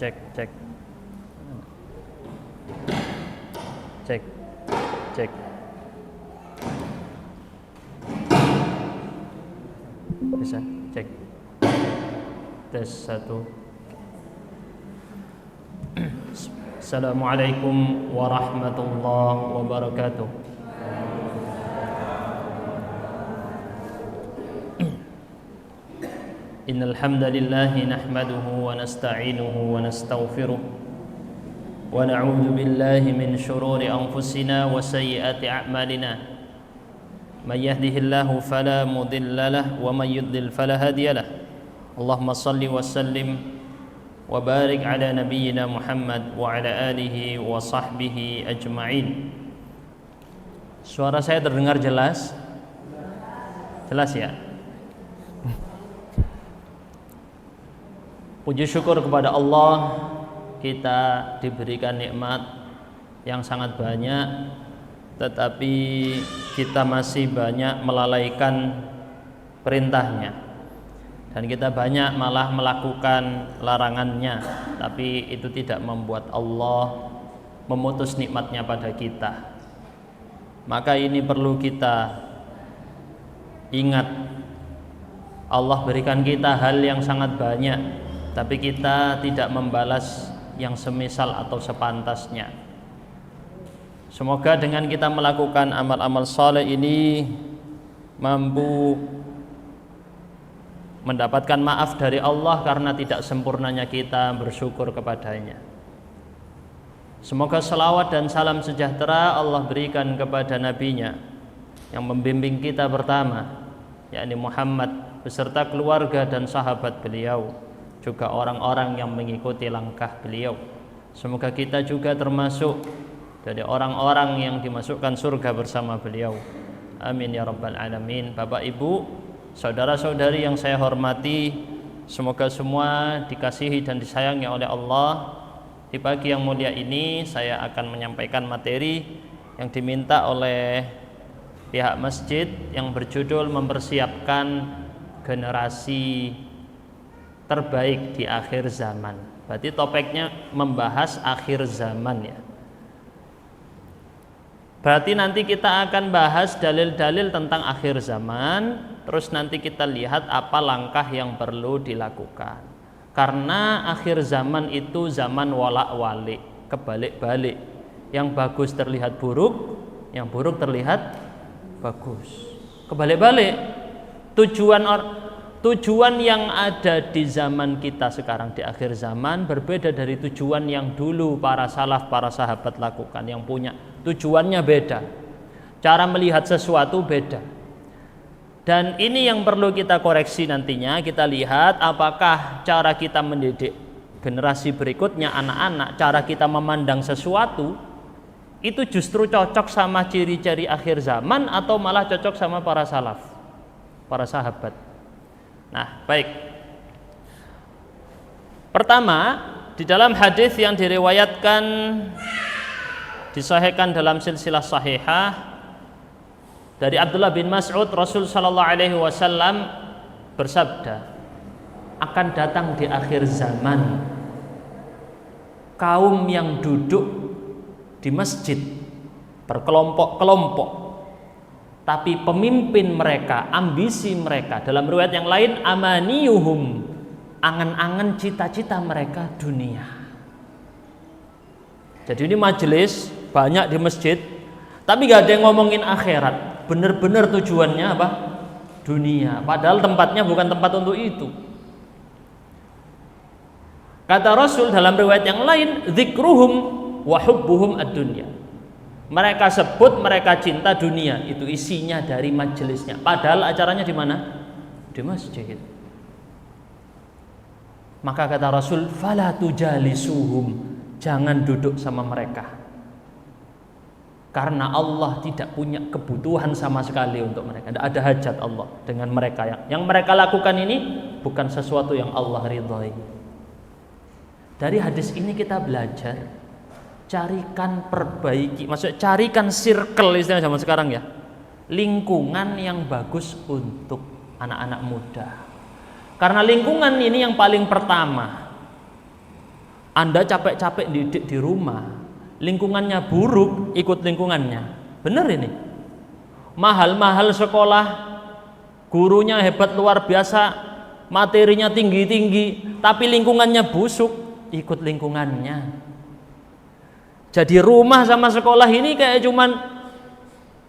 cek, cek, cek, cek. Bisa cek. Tes 1. Assalamualaikum warahmatullahi wabarakatuh. Innal hamdalillah nahmaduhu wa nasta'inuhu wa nastaghfiruh wa na'udzu billahi min shururi anfusina wa sayyiati a'malina. May yahdihillahu fala mudilla lahu wa may yudlil fala hadiya lahu. Allahumma shalli wa sallim wa barik ala nabiyyina Muhammad wa ala alihi wa sahbihi ajma'in. Suara saya terdengar jelas? Jelas ya? Puji syukur kepada Allah, kita diberikan nikmat yang sangat banyak, tetapi kita masih banyak melalaikan perintahnya, dan kita banyak malah melakukan larangannya. Tapi itu tidak membuat Allah memutus nikmatnya pada kita. Maka ini perlu kita ingat, Allah berikan kita hal yang sangat banyak, tapi kita tidak membalas yang semisal atau sepantasnya. Semoga dengan kita melakukan amal-amal saleh ini mampu mendapatkan maaf dari Allah karena tidak sempurnanya kita bersyukur kepadanya. Semoga salawat dan salam sejahtera Allah berikan kepada nabinya yang membimbing kita pertama, yakni Muhammad, beserta keluarga dan sahabat beliau, juga orang-orang yang mengikuti langkah beliau. Semoga kita juga termasuk dari orang-orang yang dimasukkan surga bersama beliau. Amin ya rabbal alamin. Bapak Ibu, saudara-saudari yang saya hormati, semoga semua dikasihi dan disayangi oleh Allah. Di pagi yang mulia ini saya akan menyampaikan materi yang diminta oleh pihak masjid yang berjudul mempersiapkan generasi terbaik di akhir zaman. Berarti topiknya membahas akhir zaman ya. Berarti nanti kita akan bahas dalil-dalil tentang akhir zaman, terus nanti kita lihat apa langkah yang perlu dilakukan. Karena akhir zaman itu zaman walak-walik, kebalik-balik. Yang bagus terlihat buruk, yang buruk terlihat bagus. Kebalik-balik. Tujuan yang ada di zaman kita sekarang di akhir zaman berbeda dari tujuan yang dulu para salaf, para sahabat lakukan. Yang punya tujuannya beda, cara melihat sesuatu beda. Dan ini yang perlu kita koreksi nantinya. Kita lihat apakah cara kita mendidik generasi berikutnya, anak-anak, cara kita memandang sesuatu itu justru cocok sama ciri-ciri akhir zaman atau malah cocok sama para salaf, para sahabat. Nah, baik. Pertama, di dalam hadis yang diriwayatkan disahihkan dalam silsilah sahihah dari Abdullah bin Mas'ud, Rasul sallallahu alaihi wasallam bersabda, akan datang di akhir zaman kaum yang duduk di masjid berkelompok-kelompok, tapi pemimpin mereka, ambisi mereka, dalam riwayat yang lain amaniyuhum, angan-angan cita-cita mereka dunia. Jadi ini majelis banyak di masjid, tapi gak ada yang ngomongin akhirat. Bener-bener tujuannya apa? Dunia. Padahal tempatnya bukan tempat untuk itu. Kata Rasul dalam riwayat yang lain, dzikruhum wa hubbuhum ad-dunya. Mereka sebut mereka cinta dunia, itu isinya dari majelisnya. Padahal acaranya di mana? Di masjid. Maka kata Rasul, fala tujalisuhum, jangan duduk sama mereka. Karena Allah tidak punya kebutuhan sama sekali untuk mereka. Tidak ada hajat Allah dengan mereka. Yang mereka lakukan ini bukan sesuatu yang Allah ridhai. Dari hadis ini kita belajar, carikan perbaiki, maksudnya carikan circle istilah zaman sekarang ya, lingkungan yang bagus untuk anak-anak muda. Karena lingkungan ini yang paling pertama Anda capek-capek didik di rumah, lingkungannya buruk, ikut lingkungannya. Benar ini? Mahal-mahal sekolah, gurunya hebat luar biasa, materinya tinggi-tinggi, tapi lingkungannya busuk, ikut lingkungannya. Jadi rumah sama sekolah ini kayak cuman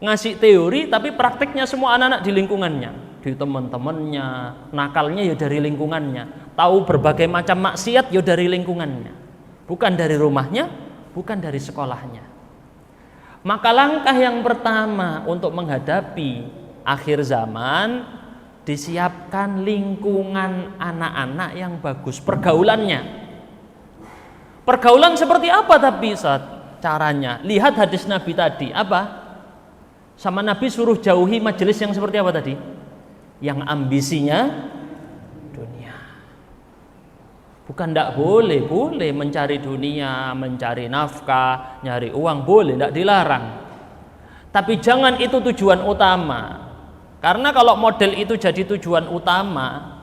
ngasih teori, tapi prakteknya semua anak-anak di lingkungannya, di teman-temannya, nakalnya ya dari lingkungannya, tahu berbagai macam maksiat ya dari lingkungannya, bukan dari rumahnya, bukan dari sekolahnya. Maka langkah yang pertama untuk menghadapi akhir zaman, disiapkan lingkungan anak-anak yang bagus, pergaulannya. Pergaulan seperti apa tapi caranya? Lihat hadis Nabi tadi, apa? Sama Nabi suruh jauhi majelis yang seperti apa tadi? Yang ambisinya dunia. Bukan tidak boleh, boleh mencari dunia, mencari nafkah, nyari uang, boleh, tidak dilarang. Tapi jangan itu tujuan utama. Karena kalau model itu jadi tujuan utama,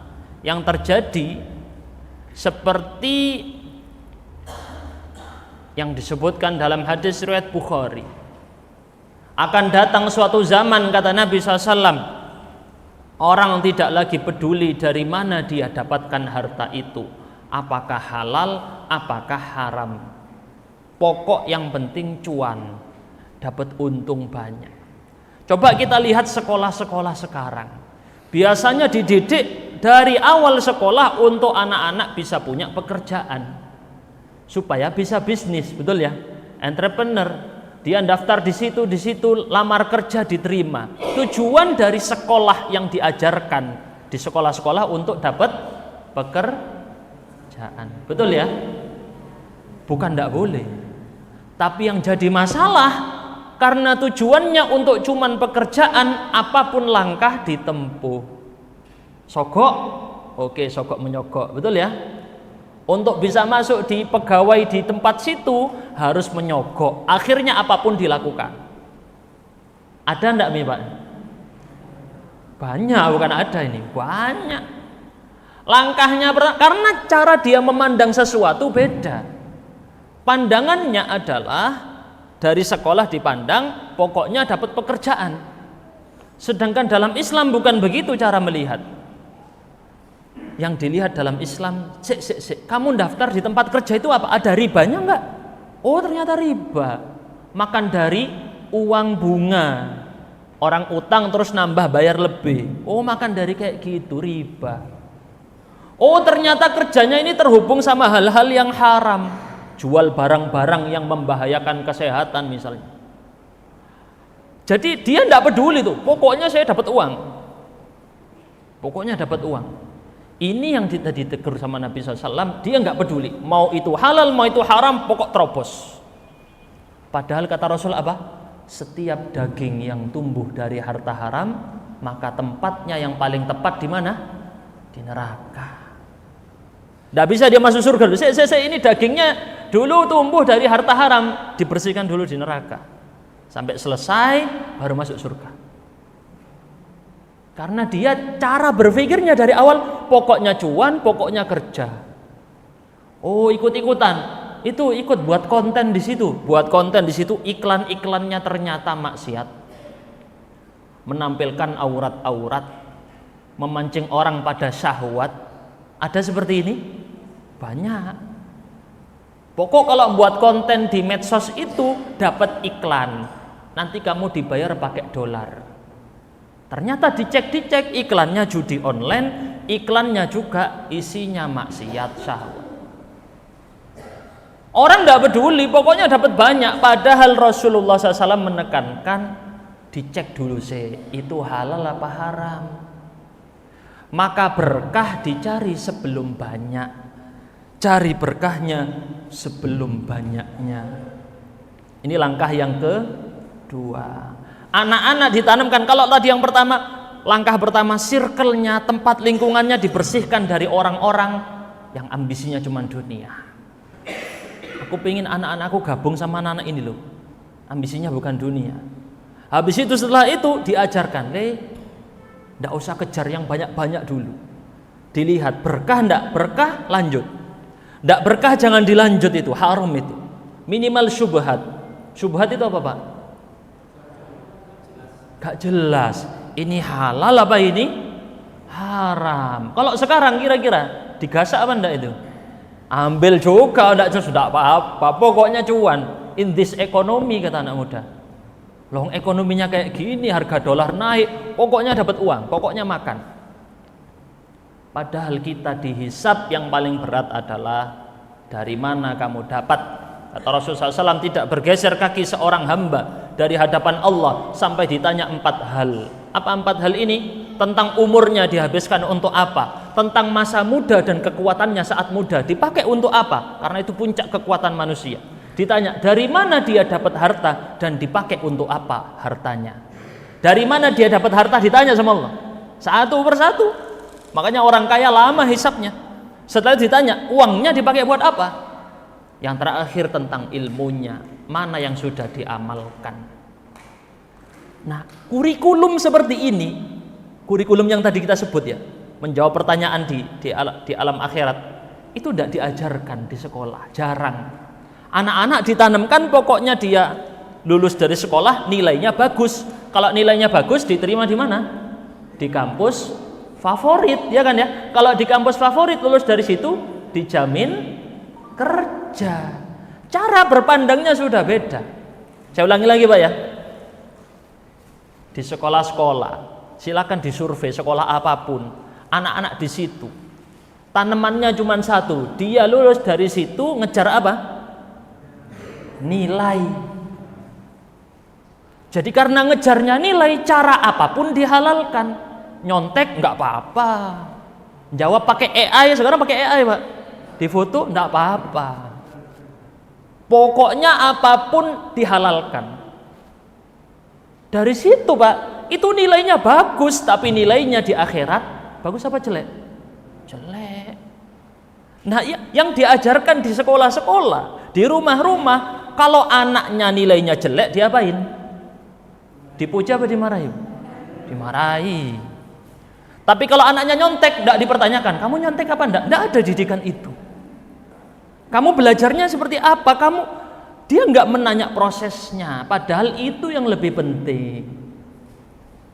yang terjadi seperti yang disebutkan dalam hadis riwayat Bukhari. Akan datang suatu zaman, kata Nabi SAW, orang tidak lagi peduli dari mana dia dapatkan harta itu, apakah halal, apakah haram. Pokok yang penting cuan, dapat untung banyak. Coba kita lihat sekolah-sekolah sekarang. Biasanya dididik dari awal sekolah untuk anak-anak bisa punya pekerjaan, supaya bisa bisnis, betul ya? Entrepreneur. Dia daftar di situ, lamar kerja diterima. Tujuan dari sekolah yang diajarkan di sekolah-sekolah untuk dapat pekerjaan, betul ya? Bukan tidak boleh. Tapi yang jadi masalah, karena tujuannya untuk cuman pekerjaan, apapun langkah ditempuh. Sogok, oke, sogok menyogok, betul ya? Untuk bisa masuk di pegawai di tempat situ harus menyogok. Akhirnya apapun dilakukan. Ada enggak Mi Pak? Banyak, bukan ada ini, banyak. Langkahnya karena cara dia memandang sesuatu beda. Pandangannya adalah dari sekolah dipandang pokoknya dapat pekerjaan. Sedangkan dalam Islam bukan begitu cara melihat. Yang dilihat dalam Islam, kamu daftar di tempat kerja itu apa? Ada ribanya enggak? Oh ternyata riba. Makan dari uang bunga. Orang utang terus nambah bayar lebih. Oh makan dari kayak gitu, riba. Oh ternyata kerjanya ini terhubung sama hal-hal yang haram. Jual barang-barang yang membahayakan kesehatan misalnya. Jadi dia enggak peduli tuh, pokoknya saya dapat uang. Pokoknya dapat uang. Ini yang tadi ditegur sama Nabi SAW, dia nggak peduli, mau itu halal, mau itu haram, pokok terobos. Padahal kata Rasul apa? Setiap daging yang tumbuh dari harta haram, maka tempatnya yang paling tepat di mana? Di neraka. Nggak bisa dia masuk surga. Ini dagingnya dulu tumbuh dari harta haram, dibersihkan dulu di neraka. Sampai selesai, baru masuk surga. Karena dia cara berpikirnya dari awal pokoknya cuan, pokoknya kerja. Oh ikut-ikutan, itu ikut buat konten di situ, iklan-iklannya ternyata maksiat, menampilkan aurat-aurat, memancing orang pada syahwat. Ada seperti ini banyak. Pokok kalau buat konten di medsos itu dapat iklan, nanti kamu dibayar pakai dolar. Ternyata dicek iklannya judi online, iklannya juga isinya maksiat syahwat. Orang tidak peduli, pokoknya dapat banyak. Padahal Rasulullah SAW menekankan dicek dulu sih, itu halal apa haram. Maka berkah dicari sebelum banyak, cari berkahnya sebelum banyaknya. Ini langkah yang kedua. Anak-anak ditanamkan. Kalau tadi yang pertama, langkah pertama, circle-nya, tempat lingkungannya dibersihkan dari orang-orang yang ambisinya cuma dunia. Aku pengen anak-anakku gabung sama anak-anak ini loh, ambisinya bukan dunia. Habis itu setelah itu diajarkan, ndak usah kejar yang banyak-banyak dulu. Dilihat berkah ndak, berkah lanjut. Tidak berkah jangan dilanjut, itu haram itu. Minimal syubhat. Syubhat itu apa Pak? Gak jelas. Ini halal apa ini haram? Kalau sekarang kira-kira digasak apa enggak itu? Ambil juga, enggak sudah apa-apa, pokoknya cuan. In this economy, kata anak muda. Loh, ekonominya kayak gini, harga dolar naik, pokoknya dapat uang, pokoknya makan. Padahal kita dihisab yang paling berat adalah dari mana kamu dapat. Kata Rasulullah SAW, tidak bergeser kaki seorang hamba dari hadapan Allah sampai ditanya 4 hal. Apa 4 hal ini? Tentang umurnya dihabiskan untuk apa? Tentang masa muda dan kekuatannya saat muda dipakai untuk apa? Karena itu puncak kekuatan manusia. Ditanya dari mana dia dapat harta dan dipakai untuk apa hartanya? Dari mana dia dapat harta ditanya sama Allah. Satu persatu. Makanya orang kaya lama hisapnya. Setelah ditanya uangnya dipakai buat apa? Yang terakhir tentang ilmunya, mana yang sudah diamalkan. Nah, kurikulum seperti ini, kurikulum yang tadi kita sebut ya, menjawab pertanyaan di alam akhirat, itu tidak diajarkan di sekolah, jarang. Anak-anak ditanamkan pokoknya dia lulus dari sekolah nilainya bagus. Kalau nilainya bagus diterima di mana? Di kampus favorit, ya kan ya? Kalau di kampus favorit lulus dari situ dijamin kerja. Cara berpandangnya sudah beda. Saya ulangi lagi Pak ya. Di sekolah-sekolah, silakan disurvei sekolah apapun, anak-anak di situ tanamannya cuma satu, dia lulus dari situ ngejar apa? Nilai. Jadi karena ngejarnya nilai, cara apapun dihalalkan. Nyontek nggak apa-apa, jawab pakai AI, sekarang pakai AI Pak, di foto nggak apa-apa, pokoknya apapun dihalalkan. Dari situ Pak, itu nilainya bagus, tapi nilainya di akhirat bagus apa jelek? Jelek. Nah, yang diajarkan di sekolah-sekolah, di rumah-rumah, kalau anaknya nilainya jelek diapain? Dipuja apa dimarahi? Dimarahi. Tapi kalau anaknya nyontek, tidak dipertanyakan, kamu nyontek apa enggak? Tidak ada didikan itu. Kamu belajarnya seperti apa? Dia nggak menanya prosesnya, padahal itu yang lebih penting.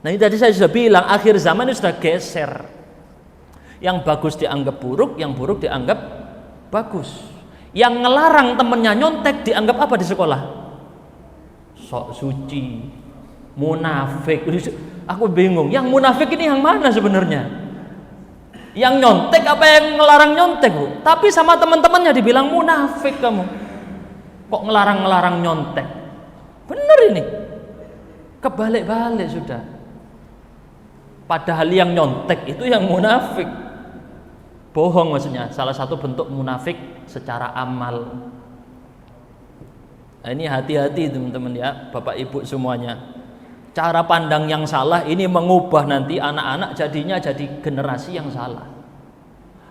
Nah, ini tadi saya sudah bilang, akhir zaman ini sudah geser. Yang bagus dianggap buruk, yang buruk dianggap bagus. Yang ngelarang temennya nyontek dianggap apa di sekolah? Sok suci, munafik. Aku bingung, yang munafik ini yang mana sebenarnya? Yang nyontek apa yang ngelarang nyontek Bu? Tapi sama teman-temannya dibilang munafik kamu. Kok ngelarang-ngelarang nyontek? Bener ini. Kebalik-balik sudah. Padahal yang nyontek itu yang munafik. Bohong maksudnya, salah satu bentuk munafik secara amal. Nah, ini hati-hati teman-teman ya, Bapak Ibu semuanya. Cara pandang yang salah ini mengubah nanti anak-anak jadinya jadi generasi yang salah.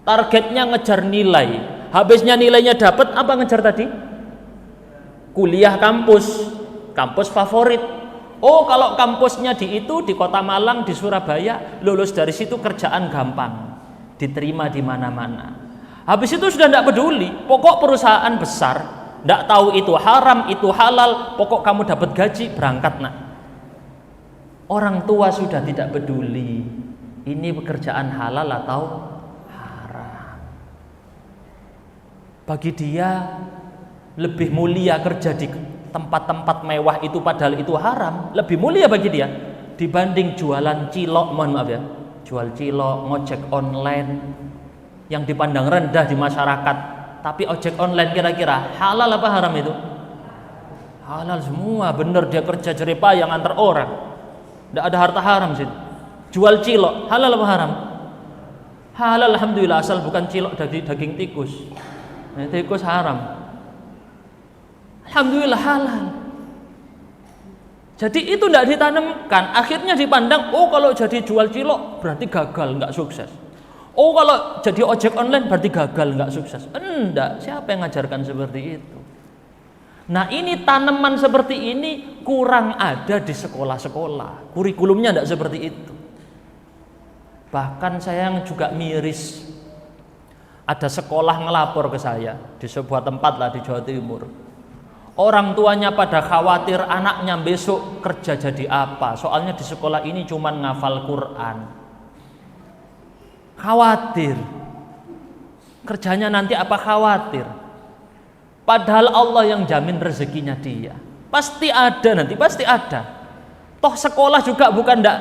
Targetnya ngejar nilai, habisnya nilainya dapat apa ngejar tadi? Kuliah kampus, kampus favorit. Oh, kalau kampusnya di Kota Malang, di Surabaya, lulus dari situ kerjaan gampang, diterima di mana-mana. Habis itu sudah tidak peduli, pokok perusahaan besar, tidak tahu itu haram, itu halal, pokok kamu dapat gaji, berangkat nak. Orang tua sudah tidak peduli ini pekerjaan halal atau haram. Bagi dia lebih mulia kerja di tempat-tempat mewah itu padahal itu haram, lebih mulia bagi dia dibanding jualan cilok, mohon maaf ya, jual cilok, ngojek online yang dipandang rendah di masyarakat. Tapi ojek online kira-kira halal apa haram itu? Halal semua, bener dia kerja jeripayah yang antar orang. Tidak ada harta haram sih. Jual cilok halal apa haram? Halal alhamdulillah, asal bukan cilok daging tikus. Nah, tikus haram. Alhamdulillah halal. Jadi itu tidak ditanamkan. Akhirnya dipandang, oh kalau jadi jual cilok berarti gagal, nggak sukses. Oh kalau jadi ojek online berarti gagal, nggak sukses. Enggak, siapa yang ngajarkan seperti itu? Nah, ini tanaman seperti ini kurang ada di sekolah-sekolah. Kurikulumnya tidak seperti itu. Bahkan saya yang juga miris, Ada sekolah ngelapor ke saya di sebuah tempat lah di Jawa Timur. Orang tuanya pada khawatir anaknya besok kerja jadi apa. Soalnya di sekolah ini cuma ngafal Quran. Khawatir. Kerjanya nanti apa, khawatir. Padahal Allah yang jamin rezekinya dia. Pasti ada nanti, pasti ada. Toh sekolah juga bukan ndak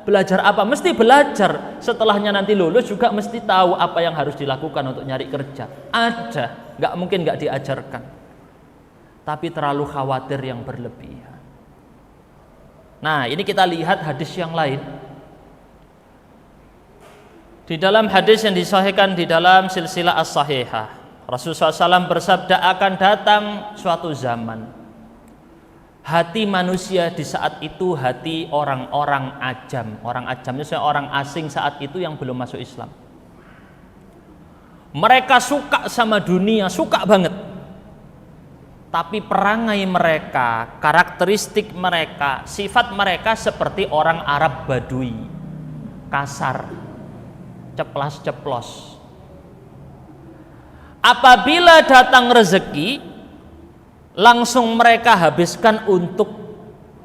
belajar apa, mesti belajar. Setelahnya nanti lulus juga mesti tahu apa yang harus dilakukan untuk nyari kerja. Ada, nggak mungkin nggak diajarkan. Tapi terlalu khawatir yang berlebihan. Nah, ini kita lihat hadis yang lain. Di dalam hadis yang disahihkan di dalam silsilah as-sahihah, Rasulullah SAW bersabda, akan datang suatu zaman hati manusia di saat itu hati orang-orang ajam. Orang ajam itu orang asing saat itu yang belum masuk Islam. Mereka suka sama dunia, suka banget. Tapi perangai mereka, karakteristik mereka, sifat mereka seperti orang Arab Badui, kasar, ceplas-ceplos. Apabila datang rezeki, langsung mereka habiskan untuk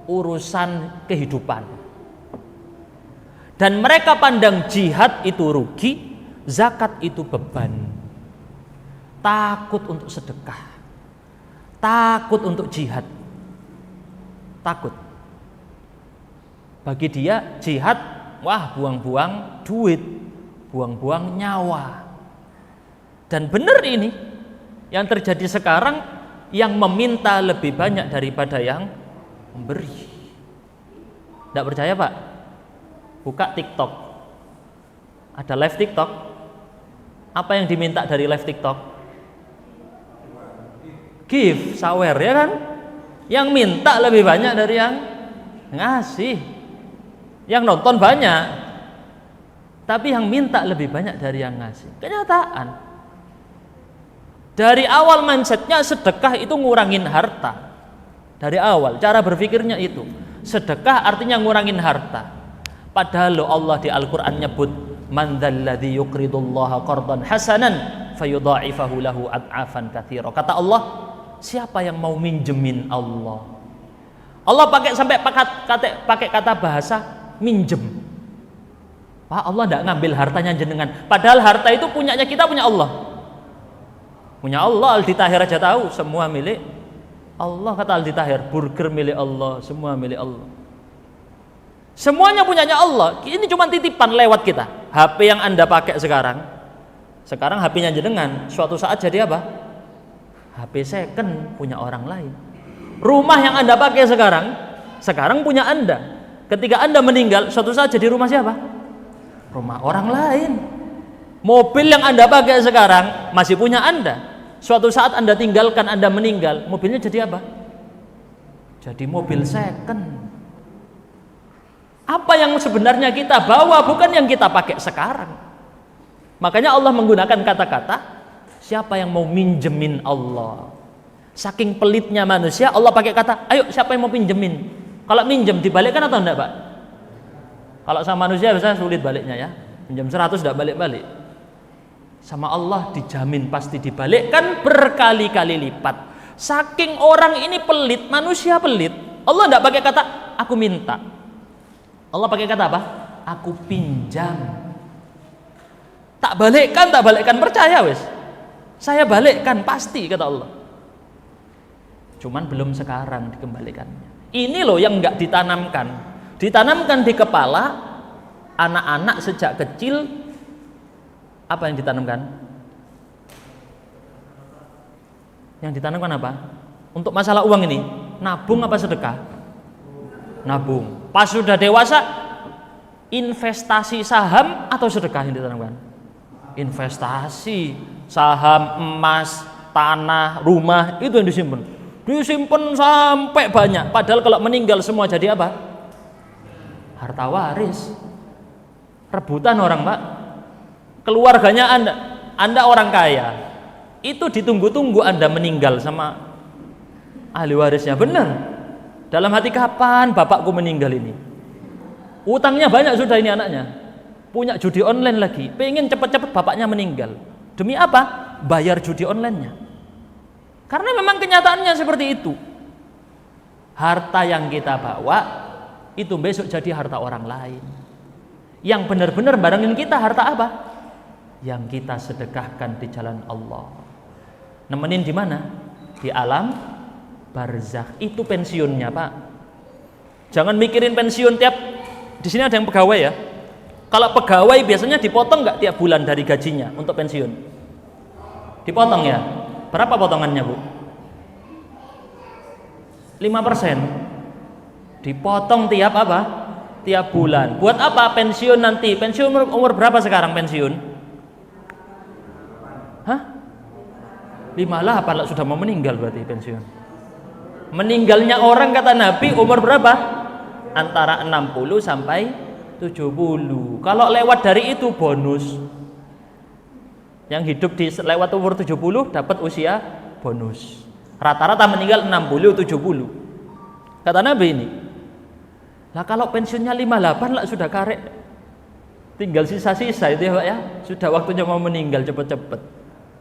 urusan kehidupan. Dan mereka pandang jihad itu rugi, zakat itu beban. Takut untuk sedekah, takut untuk jihad, takut. Bagi dia jihad, wah buang-buang duit, buang-buang nyawa. Dan benar ini yang terjadi sekarang, yang meminta lebih banyak daripada yang memberi. Tidak percaya Pak? Buka TikTok, ada live TikTok. Apa yang diminta dari live TikTok? Give, sawer, ya kan? Yang minta lebih banyak dari yang ngasih. Yang nonton banyak, tapi yang minta lebih banyak dari yang ngasih. Kenyataan. Dari awal mindsetnya sedekah itu ngurangin harta. Dari awal cara berpikirnya itu sedekah artinya ngurangin harta. Padahal Allah di Al-Quran nyebut, man dzalladzi yuqridullaha qardan hasanan fayudha'ifahu lahu ad'afan katsira. Kata Allah, siapa yang mau minjemin Allah? Allah pakai kata bahasa minjem. Pak, Allah tidak ngambil hartanya jenengan. Padahal harta itu punyanya kita, punya Allah. Punya Allah. Aldi Tahir aja tahu semua milik Allah. Kata Aldi Tahir, burger milik Allah, semua milik Allah. Semuanya punyanya Allah. Ini cuma titipan lewat kita. HP yang Anda pakai sekarang HP-nya jenengan, suatu saat jadi apa? HP second punya orang lain. Rumah yang Anda pakai sekarang punya Anda. Ketika Anda meninggal, suatu saat jadi rumah siapa? Rumah orang lain. Mobil yang Anda pakai sekarang masih punya Anda. Suatu saat Anda tinggalkan, Anda meninggal, mobilnya jadi apa? Jadi mobil second. Apa yang sebenarnya kita bawa bukan yang kita pakai sekarang. Makanya Allah menggunakan kata-kata, siapa yang mau minjemin Allah. Saking pelitnya manusia, Allah pakai kata, ayo siapa yang mau pinjemin. Kalau minjem dibalikkan atau enggak Pak? Kalau sama manusia biasanya sulit baliknya ya. Pinjam 100 enggak balik-balik. Sama Allah dijamin pasti dibalikkan berkali-kali lipat. Saking orang ini pelit, manusia pelit, Allah enggak pakai kata aku minta. Allah pakai kata apa? Aku pinjam. Tak balikkan, percaya wes. Saya balikkan pasti, kata Allah. Cuman belum sekarang dikembalikannya. Ini loh yang enggak ditanamkan. Ditanamkan di kepala anak-anak sejak kecil. Apa yang ditanamkan? Yang ditanamkan apa? Untuk masalah uang ini, nabung apa sedekah? Nabung. Pas sudah dewasa, investasi saham atau sedekah yang ditanamkan? Investasi, saham, emas, tanah, rumah, itu yang disimpan. Disimpan sampai banyak. Padahal kalau meninggal semua jadi apa? Harta waris. Rebutan orang Pak. Keluarganya Anda orang kaya, itu ditunggu-tunggu Anda meninggal sama ahli warisnya. Benar. Dalam hati, kapan bapakku meninggal ini? Utangnya banyak sudah ini anaknya. Punya judi online lagi, pengen cepat-cepat bapaknya meninggal. Demi apa? Bayar judi online-nya. Karena memang kenyataannya seperti itu. Harta yang kita bawa itu besok jadi harta orang lain. Yang benar-benar barengin kita harta apa? Yang kita sedekahkan di jalan Allah. Nemenin di mana? Di alam barzakh. Itu pensiunnya, Pak. Jangan mikirin pensiun tiap. Di sini ada yang pegawai ya. Kalau pegawai biasanya dipotong nggak tiap bulan dari gajinya untuk pensiun? Dipotong ya. Berapa potongannya, Bu? 5%. Dipotong tiap apa? Tiap bulan. Buat apa pensiun nanti? Pensiun umur berapa sekarang pensiun? Hah? 58 sudah mau meninggal berarti pensiun. Meninggalnya orang kata Nabi umur berapa? Antara 60 sampai 70. Kalau lewat dari itu bonus. Yang hidup di lewat umur 70 dapat usia bonus. Rata-rata meninggal 60 70. Kata Nabi ini. Lah kalau pensiunnya 58 lah sudah karek. Tinggal sisa-sisa itu ya, Pak ya. Sudah waktunya mau meninggal cepet-cepet.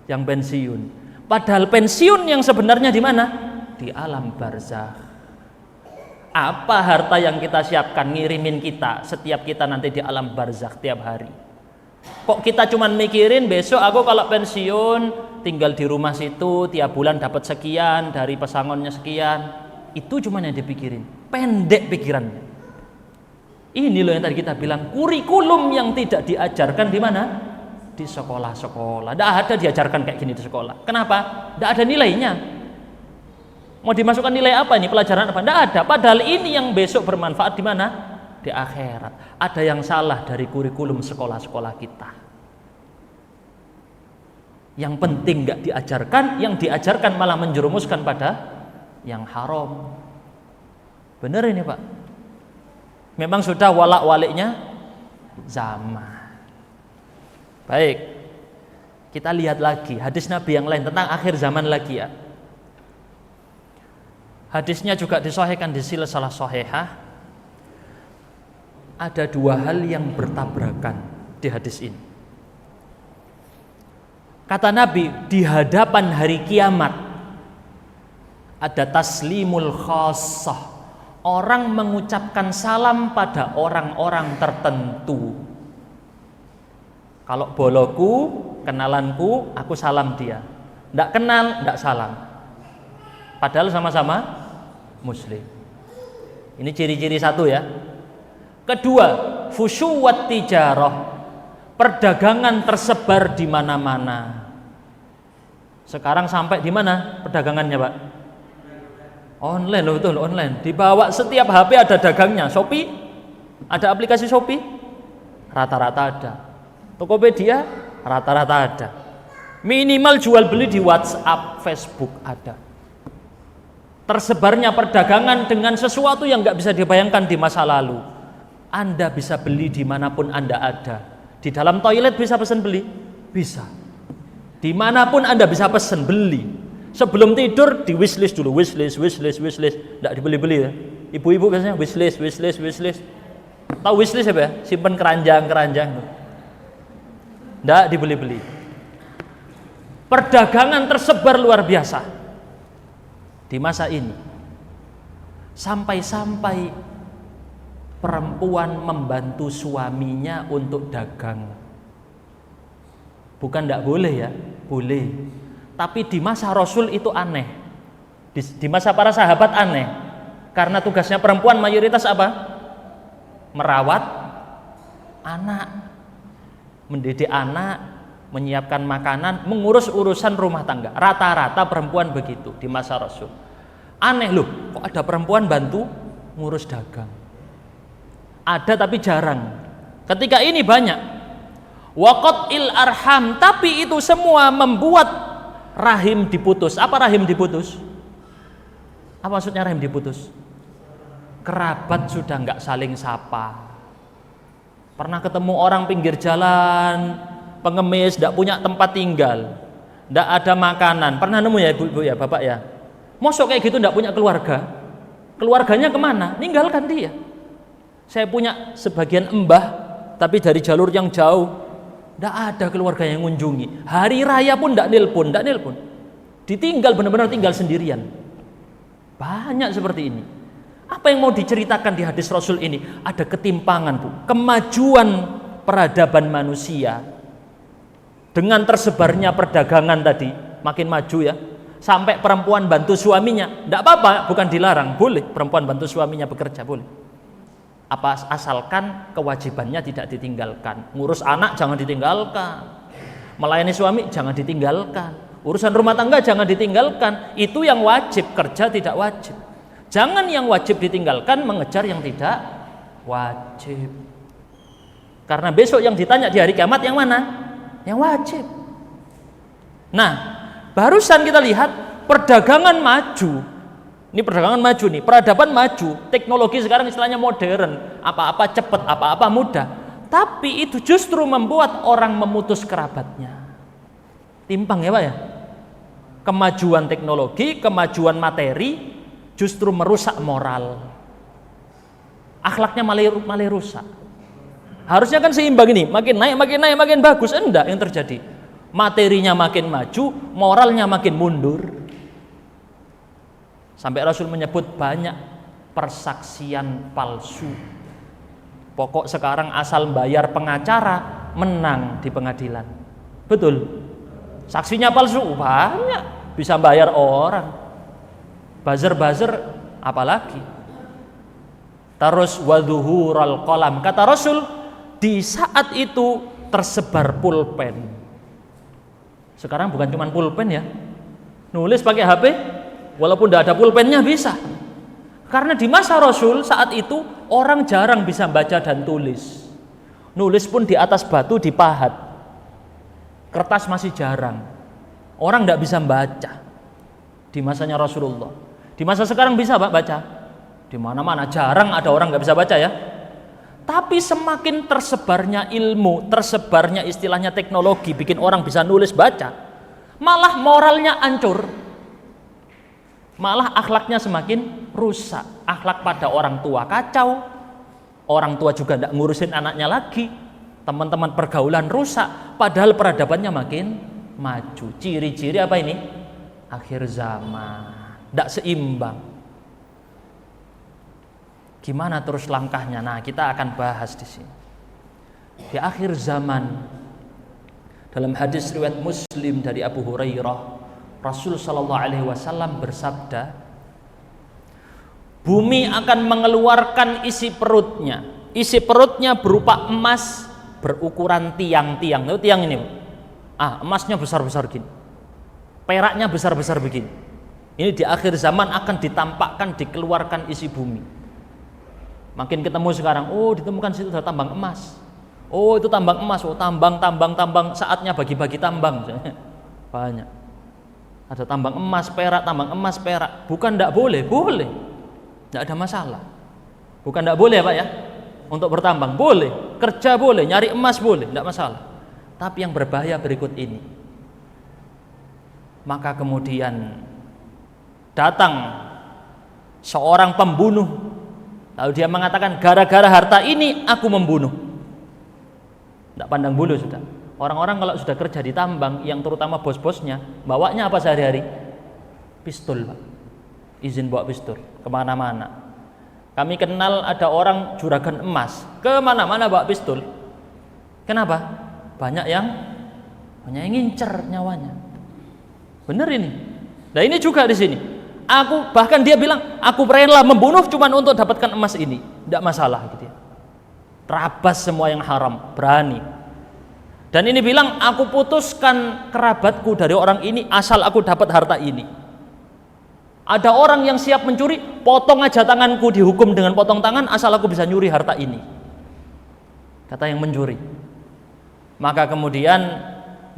Yang pensiun. Padahal pensiun yang sebenarnya di mana? Di alam barzakh. Apa harta yang kita siapkan ngirimin kita setiap kita nanti di alam barzakh tiap hari? Kok kita cuman mikirin besok aku kalau pensiun tinggal di rumah situ tiap bulan dapat sekian dari pesangonnya sekian. Itu cuman yang dipikirin. Pendek pikirannya. Ini loh yang tadi kita bilang kurikulum yang tidak diajarkan di mana? Di sekolah-sekolah. Tidak ada diajarkan kayak gini di sekolah. Kenapa? Tidak ada nilainya. Mau dimasukkan nilai apa ini? Pelajaran apa? Tidak ada. Padahal ini yang besok bermanfaat di mana? Di akhirat. Ada yang salah dari kurikulum sekolah-sekolah kita. Yang penting nggak diajarkan, yang diajarkan malah menjerumuskan pada yang haram. Benar ini Pak? Memang sudah walak-waliknya zaman. Baik, kita lihat lagi hadis Nabi yang lain tentang akhir zaman lagi ya. Hadisnya juga disahihkan di silsilah shahihah. Ada dua hal yang bertabrakan di hadis ini. Kata Nabi, di hadapan hari kiamat ada taslimul khassah. Orang mengucapkan salam pada orang-orang tertentu. Kalau boloku, kenalanku, aku salam dia. Tidak kenal, tidak salam. Padahal sama-sama muslim. Ini ciri-ciri satu ya. Kedua, fusyuwat tijarah. Perdagangan tersebar di mana-mana. Sekarang sampai di mana perdagangannya, Pak? Online loh, betul online. Dibawa setiap HP ada dagangnya. Shopee, ada aplikasi Shopee, rata-rata ada. Tokopedia, rata-rata ada. Minimal jual beli di WhatsApp, Facebook ada. Tersebarnya perdagangan dengan sesuatu yang nggak bisa dibayangkan di masa lalu. Anda bisa beli dimanapun Anda ada. Di dalam toilet bisa pesan beli? Bisa. Dimanapun Anda bisa pesan beli. Sebelum tidur di wishlist dulu, wishlist. Nggak dibeli-beli ya. Ibu-ibu biasanya wishlist. Tahu wishlist apa ya? Simpen keranjang. Nggak dibeli-beli. Perdagangan tersebar luar biasa di masa ini. Sampai-sampai perempuan membantu suaminya untuk dagang. Bukan nggak boleh ya, boleh. Tapi di masa Rasul itu aneh. Di masa para sahabat aneh. Karena tugasnya perempuan mayoritas apa? Merawat anak, mendidik anak, menyiapkan makanan, mengurus urusan rumah tangga. Rata-rata perempuan begitu di masa Rasul. Aneh loh, kok ada perempuan bantu ngurus dagang? Ada tapi jarang. Ketika ini banyak. Waqatil arham, tapi itu semua membuat rahim diputus. Apa rahim diputus? Apa maksudnya rahim diputus? Kerabat sudah nggak saling sapa. Pernah ketemu orang pinggir jalan, pengemis, nggak punya tempat tinggal, nggak ada makanan. Pernah nemu ya ibu-ibu ya, bapak ya? Mosok kayak gitu nggak punya keluarga? Keluarganya kemana? Ninggalkan dia. Saya punya sebagian embah, tapi dari jalur yang jauh. Tidak ada keluarga yang mengunjungi. Hari raya pun tidak nelpon. Ditinggal, benar-benar tinggal sendirian. Banyak seperti ini. Apa yang mau diceritakan di hadis Rasul ini? Ada ketimpangan, Bu. Kemajuan peradaban manusia dengan tersebarnya perdagangan tadi makin maju ya. Sampai perempuan bantu suaminya, tidak apa-apa, bukan dilarang, boleh perempuan bantu suaminya bekerja, boleh. Apa asalkan kewajibannya tidak ditinggalkan. Ngurus anak jangan ditinggalkan. Melayani suami jangan ditinggalkan. Urusan rumah tangga jangan ditinggalkan. Itu yang wajib, kerja tidak wajib. Jangan yang wajib ditinggalkan mengejar yang tidak wajib. Karena besok yang ditanya di hari kiamat yang mana? Yang wajib. Nah, barusan kita lihat perdagangan maju. Ini perdagangan maju nih, peradaban maju. Teknologi sekarang istilahnya modern. Apa-apa cepat, apa-apa mudah. Tapi itu justru membuat orang memutus kerabatnya. Timpang ya Pak ya? Kemajuan teknologi, kemajuan materi justru merusak moral. Akhlaknya malah rusak. Harusnya kan seimbang ini, makin naik, makin bagus. Enggak yang terjadi. Materinya makin maju, moralnya makin mundur. Sampai Rasul menyebut banyak persaksian palsu. Pokok sekarang asal bayar pengacara menang di pengadilan. Betul. Saksinya palsu banyak, bisa bayar orang. Buzzer apalagi. Terus wadhuhural qalam. Kata Rasul, di saat itu tersebar pulpen. Sekarang bukan cuma pulpen ya. Nulis pakai HP, walaupun tidak ada pulpennya bisa. Karena di masa Rasul saat itu orang jarang bisa baca dan tulis. Nulis pun di atas batu dipahat. Kertas masih jarang. Orang tidak bisa baca. Di masanya Rasulullah. Di masa sekarang bisa Pak baca. Di mana-mana jarang ada orang nggak bisa baca ya. Tapi semakin tersebarnya ilmu, tersebarnya istilahnya teknologi, bikin orang bisa nulis baca, malah moralnya hancur. Malah akhlaknya semakin rusak. Akhlak pada orang tua kacau. Orang tua juga tidak ngurusin anaknya lagi. Teman-teman pergaulan rusak. Padahal peradabannya makin maju. Ciri-ciri apa ini? Akhir zaman. Tidak seimbang. Gimana terus langkahnya? Nah, kita akan bahas di sini. Di akhir zaman, dalam hadis riwayat Muslim dari Abu Hurairah, Rasul Shallallahu Alaihi Wasallam bersabda, bumi akan mengeluarkan isi perutnya. Isi perutnya berupa emas berukuran tiang-tiang. Itu tiang ini, emasnya besar-besar gini, peraknya besar-besar begini. Ini di akhir zaman akan ditampakkan, dikeluarkan isi bumi. Makin ketemu sekarang, ditemukan situ ada tambang emas. Itu tambang emas, tambang. Saatnya bagi-bagi tambang. Banyak. Ada tambang emas, perak. Bukan tidak boleh, boleh. Tidak ada masalah. Bukan tidak boleh Pak ya. Untuk bertambang boleh, kerja boleh, nyari emas boleh, tidak masalah. Tapi yang berbahaya berikut ini. Maka kemudian datang seorang pembunuh, lalu dia mengatakan, gara-gara harta ini aku membunuh. Tidak pandang bulu sudah. Orang-orang kalau sudah kerja di tambang, yang terutama bos-bosnya, bawanya apa sehari-hari? Pistol Pak. Izin bawa pistol kemana-mana. Kami kenal ada orang juragan emas, kemana-mana bawa pistol. Kenapa? Banyak yang ngincer nyawanya. Bener ini. Nah ini juga di sini. Bahkan dia bilang, aku rela membunuh cuma untuk dapatkan emas ini. Tidak masalah gitu ya. Terabas semua yang haram, berani. Dan ini bilang, aku putuskan kerabatku dari orang ini asal aku dapat harta ini. Ada orang yang siap mencuri, potong aja tanganku, dihukum dengan potong tangan asal aku bisa nyuri harta ini. Kata yang mencuri. Maka kemudian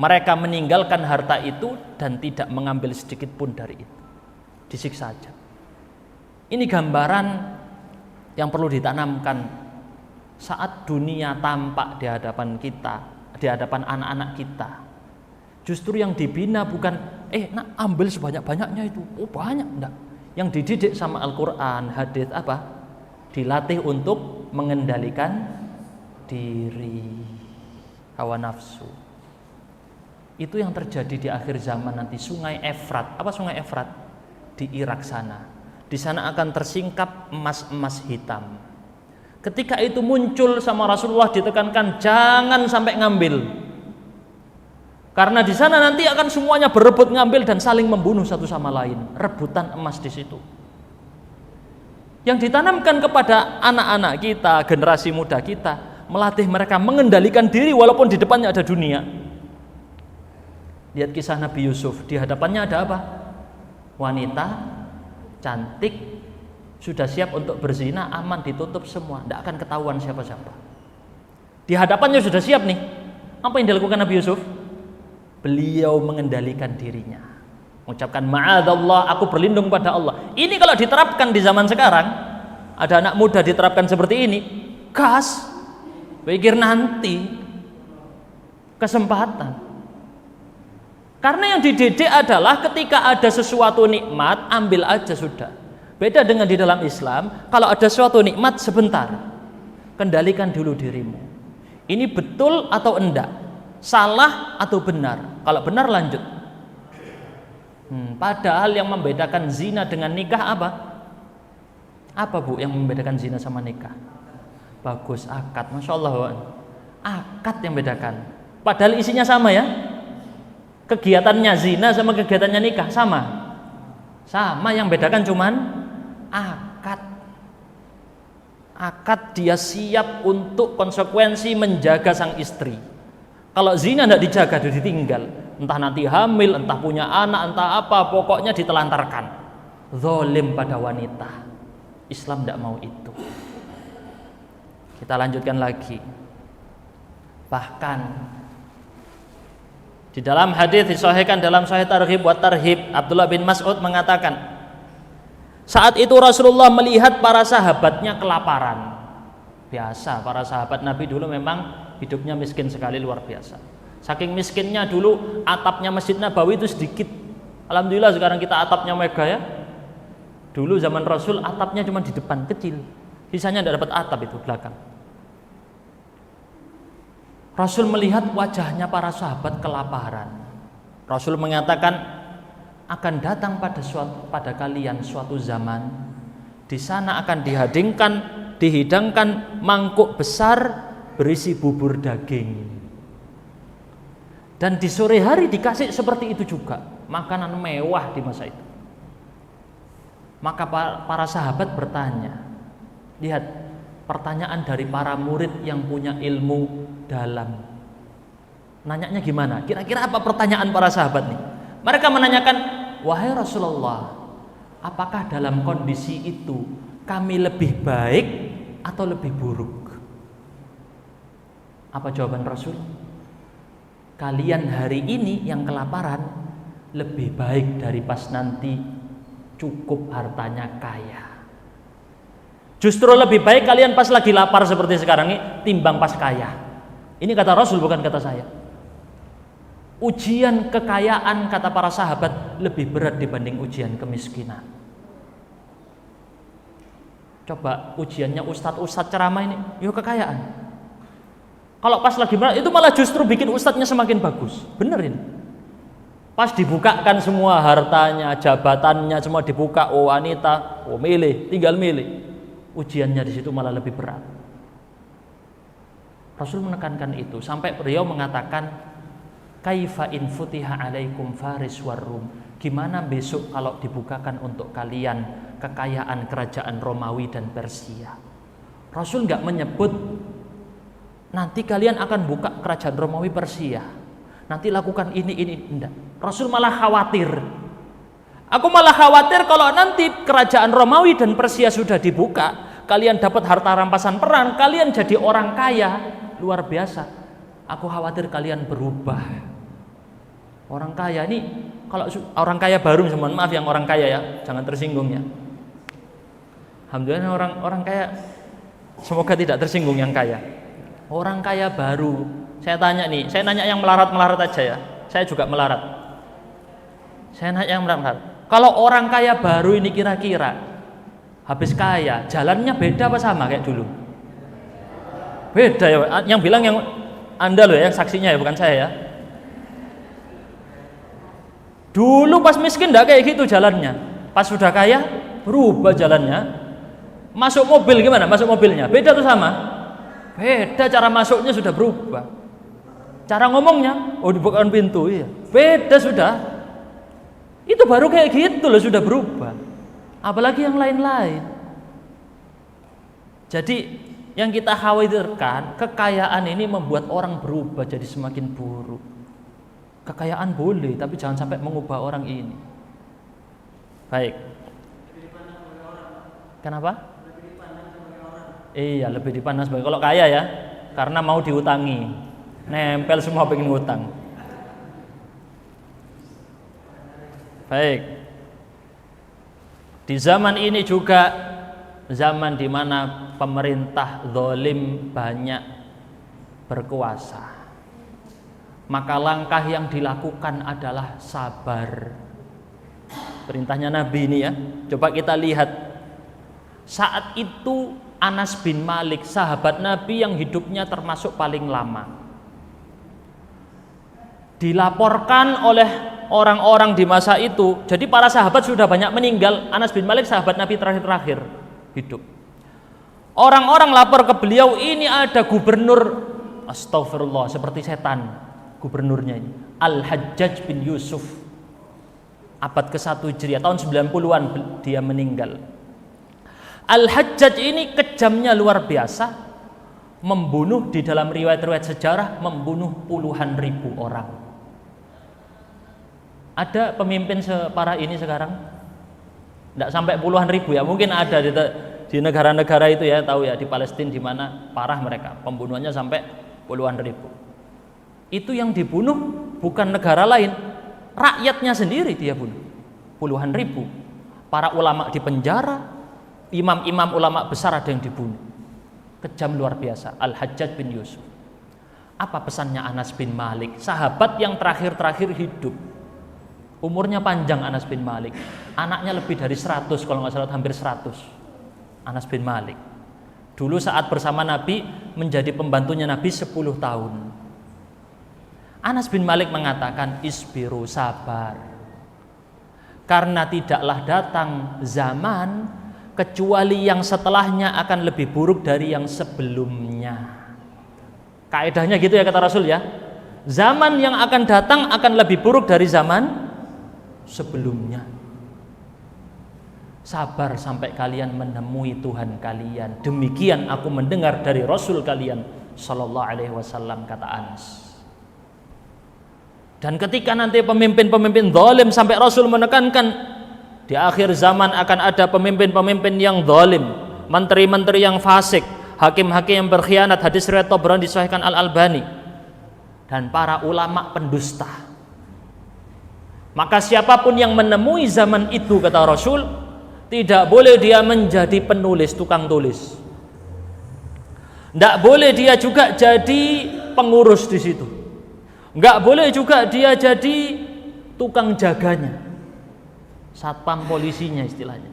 mereka meninggalkan harta itu dan tidak mengambil sedikit pun dari itu. Disiksa saja. Ini gambaran yang perlu ditanamkan saat dunia tampak di hadapan kita, di hadapan anak-anak kita. Justru yang dibina bukan nak ambil sebanyak-banyaknya itu. Banyak enggak. Yang dididik sama Al-Qur'an, hadis Dilatih untuk mengendalikan diri. hawa nafsu. Itu yang terjadi di akhir zaman nanti. Sungai Efrat. Apa sungai Efrat? Di Irak sana. Di sana akan tersingkap emas-emas hitam. Ketika itu muncul sama Rasulullah ditekankan jangan sampai ngambil. Karena di sana nanti akan semuanya berebut ngambil dan saling membunuh satu sama lain. Rebutan emas di situ. Yang ditanamkan kepada anak-anak kita, generasi muda kita, melatih mereka mengendalikan diri walaupun di depannya ada dunia. Lihat kisah Nabi Yusuf, di hadapannya ada apa? Wanita cantik, sudah siap untuk berzina, aman, ditutup semua, tidak akan ketahuan siapa-siapa. Di hadapannya sudah siap nih. Apa yang dilakukan Nabi Yusuf? Beliau mengendalikan dirinya, mengucapkan ma'adzallah, aku berlindung pada Allah. Ini kalau diterapkan di zaman sekarang, ada anak muda diterapkan seperti ini, gas, pikir nanti kesempatan. Karena yang dididik adalah ketika ada sesuatu nikmat, ambil aja sudah. Beda dengan di dalam Islam, kalau ada suatu nikmat sebentar, kendalikan dulu dirimu. Ini betul atau enggak? Salah atau benar? Kalau benar lanjut. Padahal yang membedakan zina dengan nikah apa? Apa bu yang membedakan zina sama nikah? Bagus, akad. Masya Allah, akad yang bedakan. Padahal isinya sama ya. Kegiatannya zina sama kegiatannya nikah sama. Sama, yang bedakan cuman akad. Akad dia siap untuk konsekuensi menjaga sang istri. Kalau zina tidak dijaga, dia ditinggal. Entah nanti hamil, entah punya anak, entah apa, pokoknya ditelantarkan. Zalim pada wanita. Islam tidak mau itu. Kita lanjutkan lagi. Bahkan di dalam hadis disahihkan dalam Sahih Targhib wa Tarhib, Abdullah bin Mas'ud mengatakan, saat itu Rasulullah melihat para sahabatnya kelaparan. Biasa, para sahabat Nabi dulu memang hidupnya miskin sekali, luar biasa. Saking miskinnya dulu atapnya Masjid Nabawi itu sedikit. Alhamdulillah sekarang kita atapnya mega ya. Dulu zaman Rasul atapnya cuma di depan kecil, sisanya tidak dapat atap itu belakang. Rasul melihat wajahnya para sahabat kelaparan. Rasul mengatakan akan datang pada kalian suatu zaman, di sana akan dihidangkan mangkuk besar berisi bubur daging. Dan di sore hari dikasih seperti itu juga, makanan mewah di masa itu. Maka para sahabat bertanya, lihat pertanyaan dari para murid yang punya ilmu dalam. Nanyanya gimana? Kira-kira apa pertanyaan para sahabat nih? Mereka menanyakan, wahai Rasulullah, apakah dalam kondisi itu kami lebih baik atau lebih buruk? Apa jawaban Rasul? Kalian hari ini yang kelaparan lebih baik dari pas nanti cukup hartanya kaya. Justru lebih baik kalian pas lagi lapar seperti sekarang ini timbang pas kaya. Ini kata Rasul, bukan kata saya. Ujian kekayaan, kata para sahabat, lebih berat dibanding ujian kemiskinan. Coba ujiannya ustadz ceramah ini, yuk kekayaan. Kalau pas lagi berat, itu malah justru bikin ustadznya semakin bagus. Bener ini. Pas dibukakan semua hartanya, jabatannya semua dibuka, oh wanita, oh milih, tinggal milih. Ujiannya di situ malah lebih berat. Rasul menekankan itu sampai beliau mengatakan, kaifa in futiha alaikum faris war rum. Gimana besok kalau dibukakan untuk kalian kekayaan kerajaan Romawi dan Persia? Rasul nggak menyebut nanti kalian akan buka kerajaan Romawi Persia, nanti lakukan ini, enggak. Rasul malah khawatir. Aku malah khawatir kalau nanti kerajaan Romawi dan Persia sudah dibuka, kalian dapat harta rampasan perang, kalian jadi orang kaya, luar biasa. Aku khawatir kalian berubah. Orang kaya ini, kalau orang kaya baru, mohon maaf yang orang kaya ya, jangan tersinggung ya. Alhamdulillah orang kaya, semoga tidak tersinggung yang kaya. Orang kaya baru, saya tanya nih, saya nanya yang melarat aja ya, saya juga melarat. Saya nanya yang melarat. Kalau orang kaya baru ini kira-kira habis kaya, jalannya beda apa sama kayak dulu? Beda ya. Yang bilang yang Anda loh yang saksinya ya, bukan saya ya. Dulu pas miskin enggak kayak gitu jalannya. Pas sudah kaya berubah jalannya. Masuk mobil gimana? Masuk mobilnya beda tuh sama? Beda, cara masuknya sudah berubah. Cara ngomongnya, oh dibukakan pintu, iya. Beda sudah. Itu baru kayak gitu loh sudah berubah. Apalagi yang lain-lain. Jadi yang kita khawatirkan, kekayaan ini membuat orang berubah jadi semakin buruk. Kekayaan boleh, tapi jangan sampai mengubah orang ini. Baik. Kenapa? Iya, lebih dipandang sebagai kalau kaya ya, karena mau diutangi, nempel semua pengen ngutang. Baik. Di zaman ini juga zaman di mana pemerintah zalim banyak berkuasa. Maka langkah yang dilakukan adalah sabar. Perintahnya Nabi ini ya. Coba kita lihat. Saat itu Anas bin Malik, sahabat Nabi yang hidupnya termasuk paling lama, dilaporkan oleh orang-orang di masa itu. Jadi para sahabat sudah banyak meninggal. Anas bin Malik sahabat Nabi terakhir hidup. Orang-orang lapor ke beliau, ini ada gubernur, astagfirullah, seperti setan gubernurnya ini, Al-Hajjaj bin Yusuf. Abad ke-1 Hijriah, tahun 90-an dia meninggal. Al-Hajjaj ini kejamnya luar biasa, membunuh, di dalam riwayat-riwayat sejarah membunuh puluhan ribu orang. Ada pemimpin separah ini sekarang? Tidak sampai puluhan ribu ya, mungkin ada di negara-negara itu ya, tahu ya, di Palestina di mana parah mereka, pembunuhannya sampai puluhan ribu. Itu yang dibunuh bukan negara lain, rakyatnya sendiri dia bunuh, puluhan ribu. Para ulama di penjara, imam-imam ulama besar ada yang dibunuh. Kejam luar biasa. Al-Hajjaj bin Yusuf. Apa pesannya Anas bin Malik, sahabat yang terakhir-terakhir hidup? Umurnya panjang Anas bin Malik, anaknya lebih dari 100, kalau nggak salah hampir 100. Anas bin Malik dulu saat bersama Nabi menjadi pembantunya Nabi 10 tahun. Anas bin Malik mengatakan, isbiru, sabar, karena tidaklah datang zaman kecuali yang setelahnya akan lebih buruk dari yang sebelumnya. Kaedahnya gitu ya kata Rasul ya. Zaman yang akan datang akan lebih buruk dari zaman sebelumnya. Sabar sampai kalian menemui Tuhan kalian. Demikian aku mendengar dari Rasul kalian sallallahu alaihi wasallam, kata Anas. Dan ketika nanti pemimpin-pemimpin zalim, sampai Rasul menekankan di akhir zaman akan ada pemimpin-pemimpin yang zalim, menteri-menteri yang fasik, hakim-hakim yang berkhianat. Hadis riwayat Tabrani disahihkan Al-Albani. Dan para ulama pendusta. Maka siapapun yang menemui zaman itu, kata Rasul, tidak boleh dia menjadi penulis, tukang tulis. Tidak boleh dia juga jadi pengurus di situ. Nggak boleh juga dia jadi tukang jaganya, satpam polisinya istilahnya.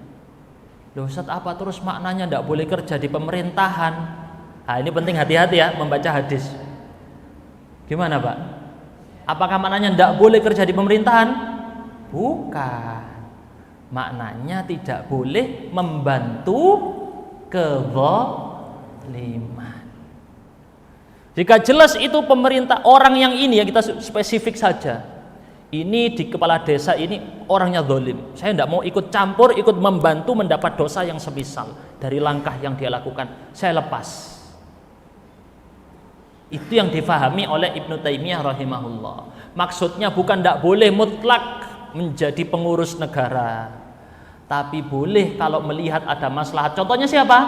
Loh Ustaz, apa terus maknanya nggak boleh kerja di pemerintahan? Nah ini penting, hati-hati ya membaca hadis. Gimana Pak? Apakah maknanya nggak boleh kerja di pemerintahan? Bukan. Maknanya tidak boleh membantu kezaliman. Jika jelas itu pemerintah, orang yang ini ya, kita spesifik saja, ini di kepala desa ini orangnya zalim, saya tidak mau ikut campur, ikut membantu mendapat dosa yang semisal dari langkah yang dia lakukan, saya lepas. Itu yang difahami oleh Ibnu Taimiyah rahimahullah. Maksudnya bukan tidak boleh mutlak menjadi pengurus negara, tapi boleh kalau melihat ada maslahat. Contohnya siapa?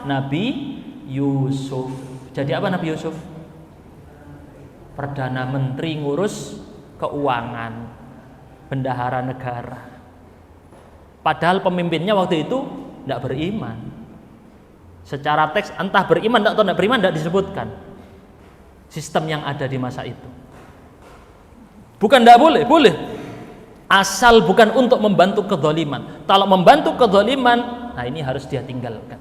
Nabi Yusuf. Jadi apa Nabi Yusuf? Perdana Menteri, ngurus keuangan, bendahara negara. Padahal pemimpinnya waktu itu tidak beriman. Secara teks entah beriman atau tidak beriman tidak disebutkan. Sistem yang ada di masa itu. Bukan tidak boleh, boleh. Asal bukan untuk membantu kezaliman. Kalau membantu kezaliman, nah ini harus dia tinggalkan.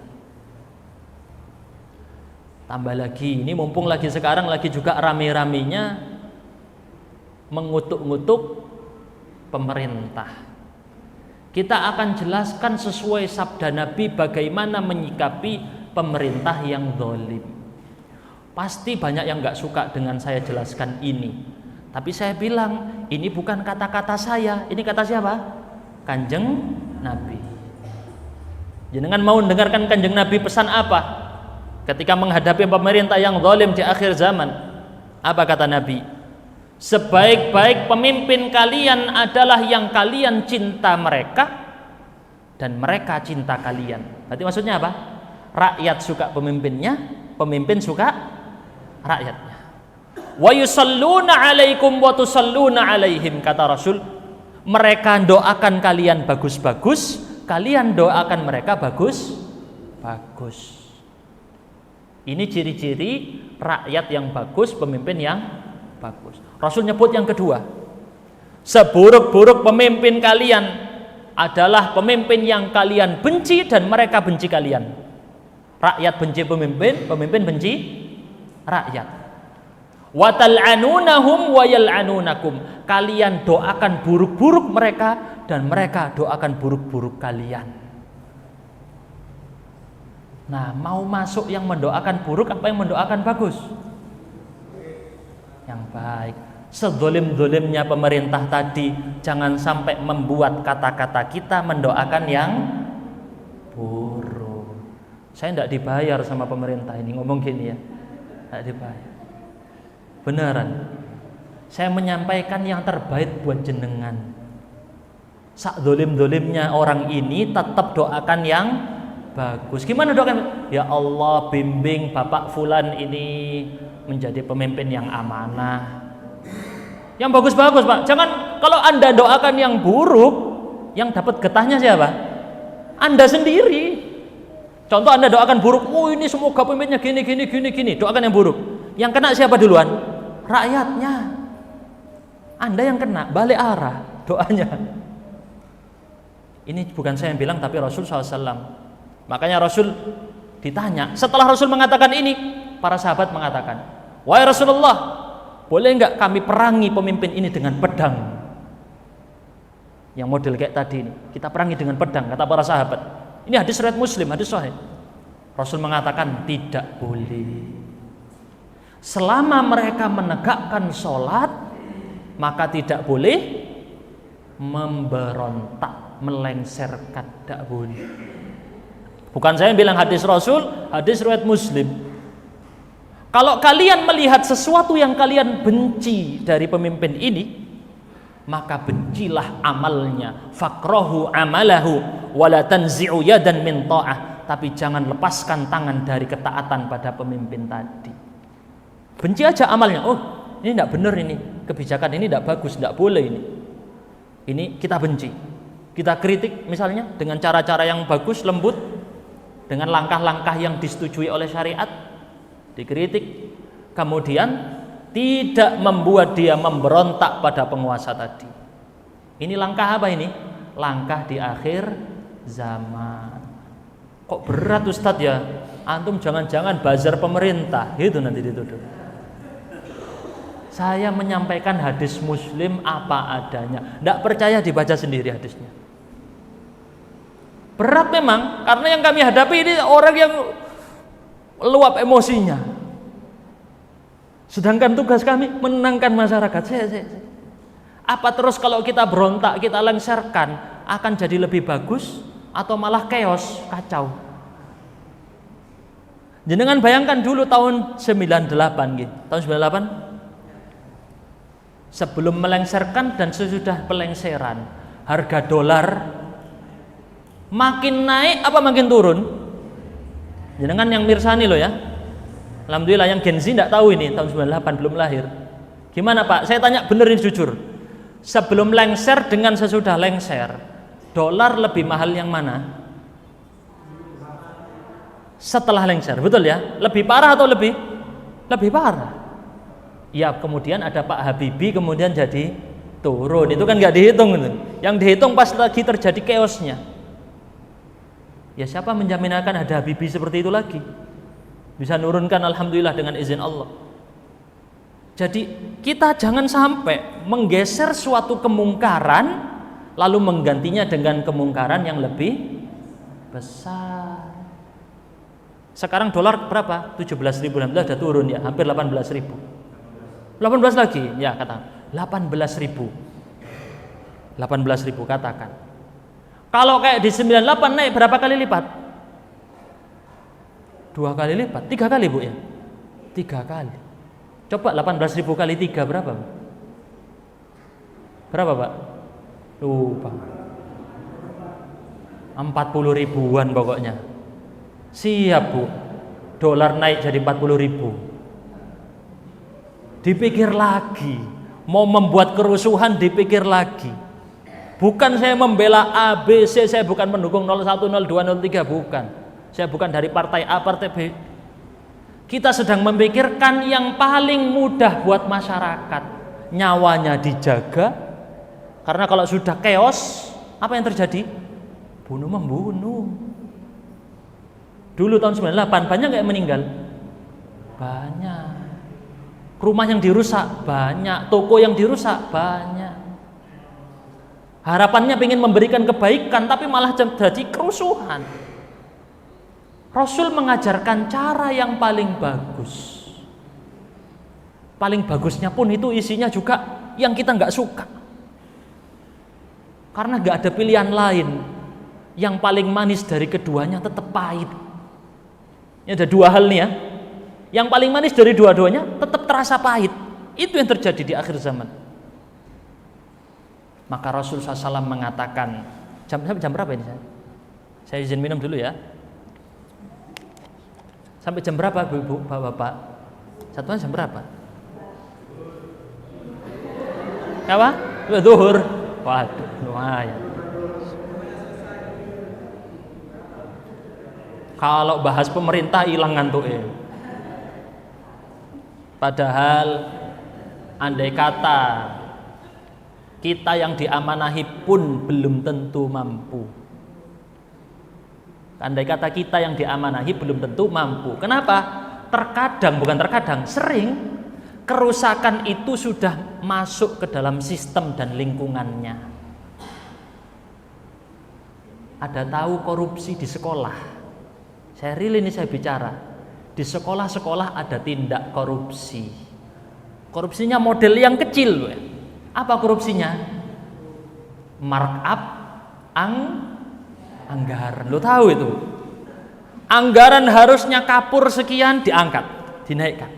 Tambah lagi, ini mumpung lagi sekarang lagi juga rame-ramenya mengutuk-ngutuk pemerintah. Kita akan jelaskan sesuai sabda Nabi bagaimana menyikapi pemerintah yang zalim. Pasti banyak yang gak suka dengan saya jelaskan ini. Tapi saya bilang, ini bukan kata-kata saya. Ini kata siapa? Kanjeng Nabi. Jangan mau dengarkan Kanjeng Nabi pesan apa? Ketika menghadapi pemerintah yang zalim di akhir zaman, apa kata Nabi? Sebaik-baik pemimpin kalian adalah yang kalian cinta mereka dan mereka cinta kalian. Berarti maksudnya apa? Rakyat suka pemimpinnya, pemimpin suka rakyatnya. Wa yusalluna 'alaikum wa tusalluna 'alaihim, kata Rasul. Mereka doakan kalian bagus-bagus, kalian doakan mereka bagus-bagus. Ini ciri-ciri rakyat yang bagus, pemimpin yang bagus. Rasul nyebut yang kedua, seburuk-buruk pemimpin kalian adalah pemimpin yang kalian benci dan mereka benci kalian. Rakyat benci pemimpin, pemimpin benci rakyat. Wa tal'anunahum wa yal'anunakum, kalian doakan buruk-buruk mereka dan mereka doakan buruk-buruk kalian. Nah, mau masuk yang mendoakan buruk apa yang mendoakan bagus? Yang baik. Sedolim-dolimnya pemerintah tadi, jangan sampai membuat kata-kata kita mendoakan yang buruk. Saya tidak dibayar sama pemerintah ini ngomong gini ya, tidak dibayar. Beneran. Saya menyampaikan yang terbaik buat jenengan. Sak dolim-dolimnya orang ini tetap doakan yang bagus. Gimana doakan? Ya Allah, bimbing Bapak Fulan ini menjadi pemimpin yang amanah. Yang bagus-bagus, Pak. Jangan kalau Anda doakan yang buruk, yang dapat getahnya siapa? Anda sendiri. Contoh Anda doakan buruk, oh ini semoga pemimpinnya gini. Doakan yang buruk. Yang kena siapa duluan? Rakyatnya. Anda yang kena, balik arah doanya. Ini bukan saya yang bilang, tapi Rasul SAW. Makanya Rasul ditanya, setelah Rasul mengatakan ini, para sahabat mengatakan, wahai Rasulullah, boleh enggak kami perangi pemimpin ini dengan pedang? Yang model kayak tadi ini, kita perangi dengan pedang, kata para sahabat. Ini hadis riwayat Muslim, hadis sahih. Rasul mengatakan tidak boleh. Selama mereka menegakkan sholat, maka tidak boleh memberontak, melengsarkan, tidak boleh. Bukan saya yang bilang, hadis Rasul, hadis riwayat Muslim. Kalau kalian melihat sesuatu yang kalian benci dari pemimpin ini, maka bencilah amalnya. Fakrahu amalahu wala tanzi'u yadan min ta'ah. Tapi jangan lepaskan tangan dari ketaatan pada pemimpin tadi. Benci aja amalnya. Oh, ini tidak benar, ini kebijakan ini tidak bagus, tidak boleh ini. Ini kita benci. Kita kritik misalnya dengan cara-cara yang bagus, lembut, dengan langkah-langkah yang disetujui oleh syariat, dikritik, kemudian tidak membuat dia memberontak pada penguasa tadi. Ini langkah apa ini? Langkah di akhir zaman. Kok berat Ustadz ya? Antum jangan-jangan bazar pemerintah, gitu nanti dituduh. Saya menyampaikan hadis Muslim apa adanya. Tidak percaya dibaca sendiri hadisnya. Berat memang, karena yang kami hadapi ini orang yang luap emosinya. Sedangkan tugas kami menenangkan masyarakat. Apa terus kalau kita berontak, kita lengsarkan, akan jadi lebih bagus atau malah chaos, kacau? Jenengan bayangkan dulu tahun 98 gitu. Tahun 98 sebelum melengsarkan dan sesudah pelengseran, harga dolar makin naik apa makin turun? Jenengan yang mirsani loh ya. Alhamdulillah yang Gen Z tidak tahu ini, tahun 98 belum lahir. Gimana Pak? Saya tanya benerin jujur. Sebelum lengser dengan sesudah lengser, dolar lebih mahal yang mana? Setelah lengser, betul ya? Lebih parah atau lebih parah? Ya, kemudian ada Pak Habibie, kemudian jadi turun. Itu kan nggak dihitung itu. Yang dihitung pas lagi terjadi chaosnya. Ya siapa menjamin akan ada Habibie seperti itu lagi? Bisa nurunkan alhamdulillah dengan izin Allah. Jadi kita jangan sampai menggeser suatu kemungkaran lalu menggantinya dengan kemungkaran yang lebih besar. Sekarang dolar berapa? 17.000, alhamdulillah sudah turun ya, hampir 18.000. 18 lagi, ya katakan 18.000. 18.000 katakan. Kalau kayak di 98 naik berapa kali lipat? 2 kali lipat, 3 kali Bu ya? 3 kali. Coba 18.000 kali 3 berapa? Berapa Pak? Lupa. 40 ribuan pokoknya. Siap Bu. Dolar naik jadi 40 ribu. Dipikir lagi. Mau membuat kerusuhan dipikir lagi. Bukan saya membela A, B, C, saya bukan mendukung 01, 02, 03, bukan. Saya bukan dari partai A, partai B. Kita sedang memikirkan yang paling mudah buat masyarakat. Nyawanya dijaga. Karena kalau sudah chaos, apa yang terjadi? Bunuh-membunuh. Dulu tahun 98 banyak nggak yang meninggal? Banyak. Rumah yang dirusak banyak, toko yang dirusak banyak. Harapannya ingin memberikan kebaikan tapi malah jadi kerusuhan. Rasul mengajarkan cara yang paling bagus. Paling bagusnya pun itu isinya juga yang kita nggak suka. Karena nggak ada pilihan lain. Yang paling manis dari keduanya tetap pahit. Ini ada 2 hal nih ya. Yang paling manis dari dua-duanya tetap terasa pahit. Itu yang terjadi di akhir zaman. Maka Rasul SAW mengatakan, jam berapa ini? Saya izin minum dulu ya. Sampai jam berapa Bu, Bapak? Satuan jam berapa? Apa? Zuhur. Waduh, lumayan. Kalau bahas pemerintah hilang ngantuknya. Padahal andai kata kita yang diamanahi pun belum tentu mampu. Andai kata kita yang diamanahi belum tentu mampu. Kenapa? Sering kerusakan itu sudah masuk ke dalam sistem dan lingkungannya. Ada tahu korupsi di sekolah? Saya ini saya bicara. Di sekolah-sekolah ada tindak korupsi. Korupsinya model yang kecil. Apa korupsinya? Markup anggaran. Lo tahu itu? Anggaran harusnya kapur sekian diangkat, dinaikkan.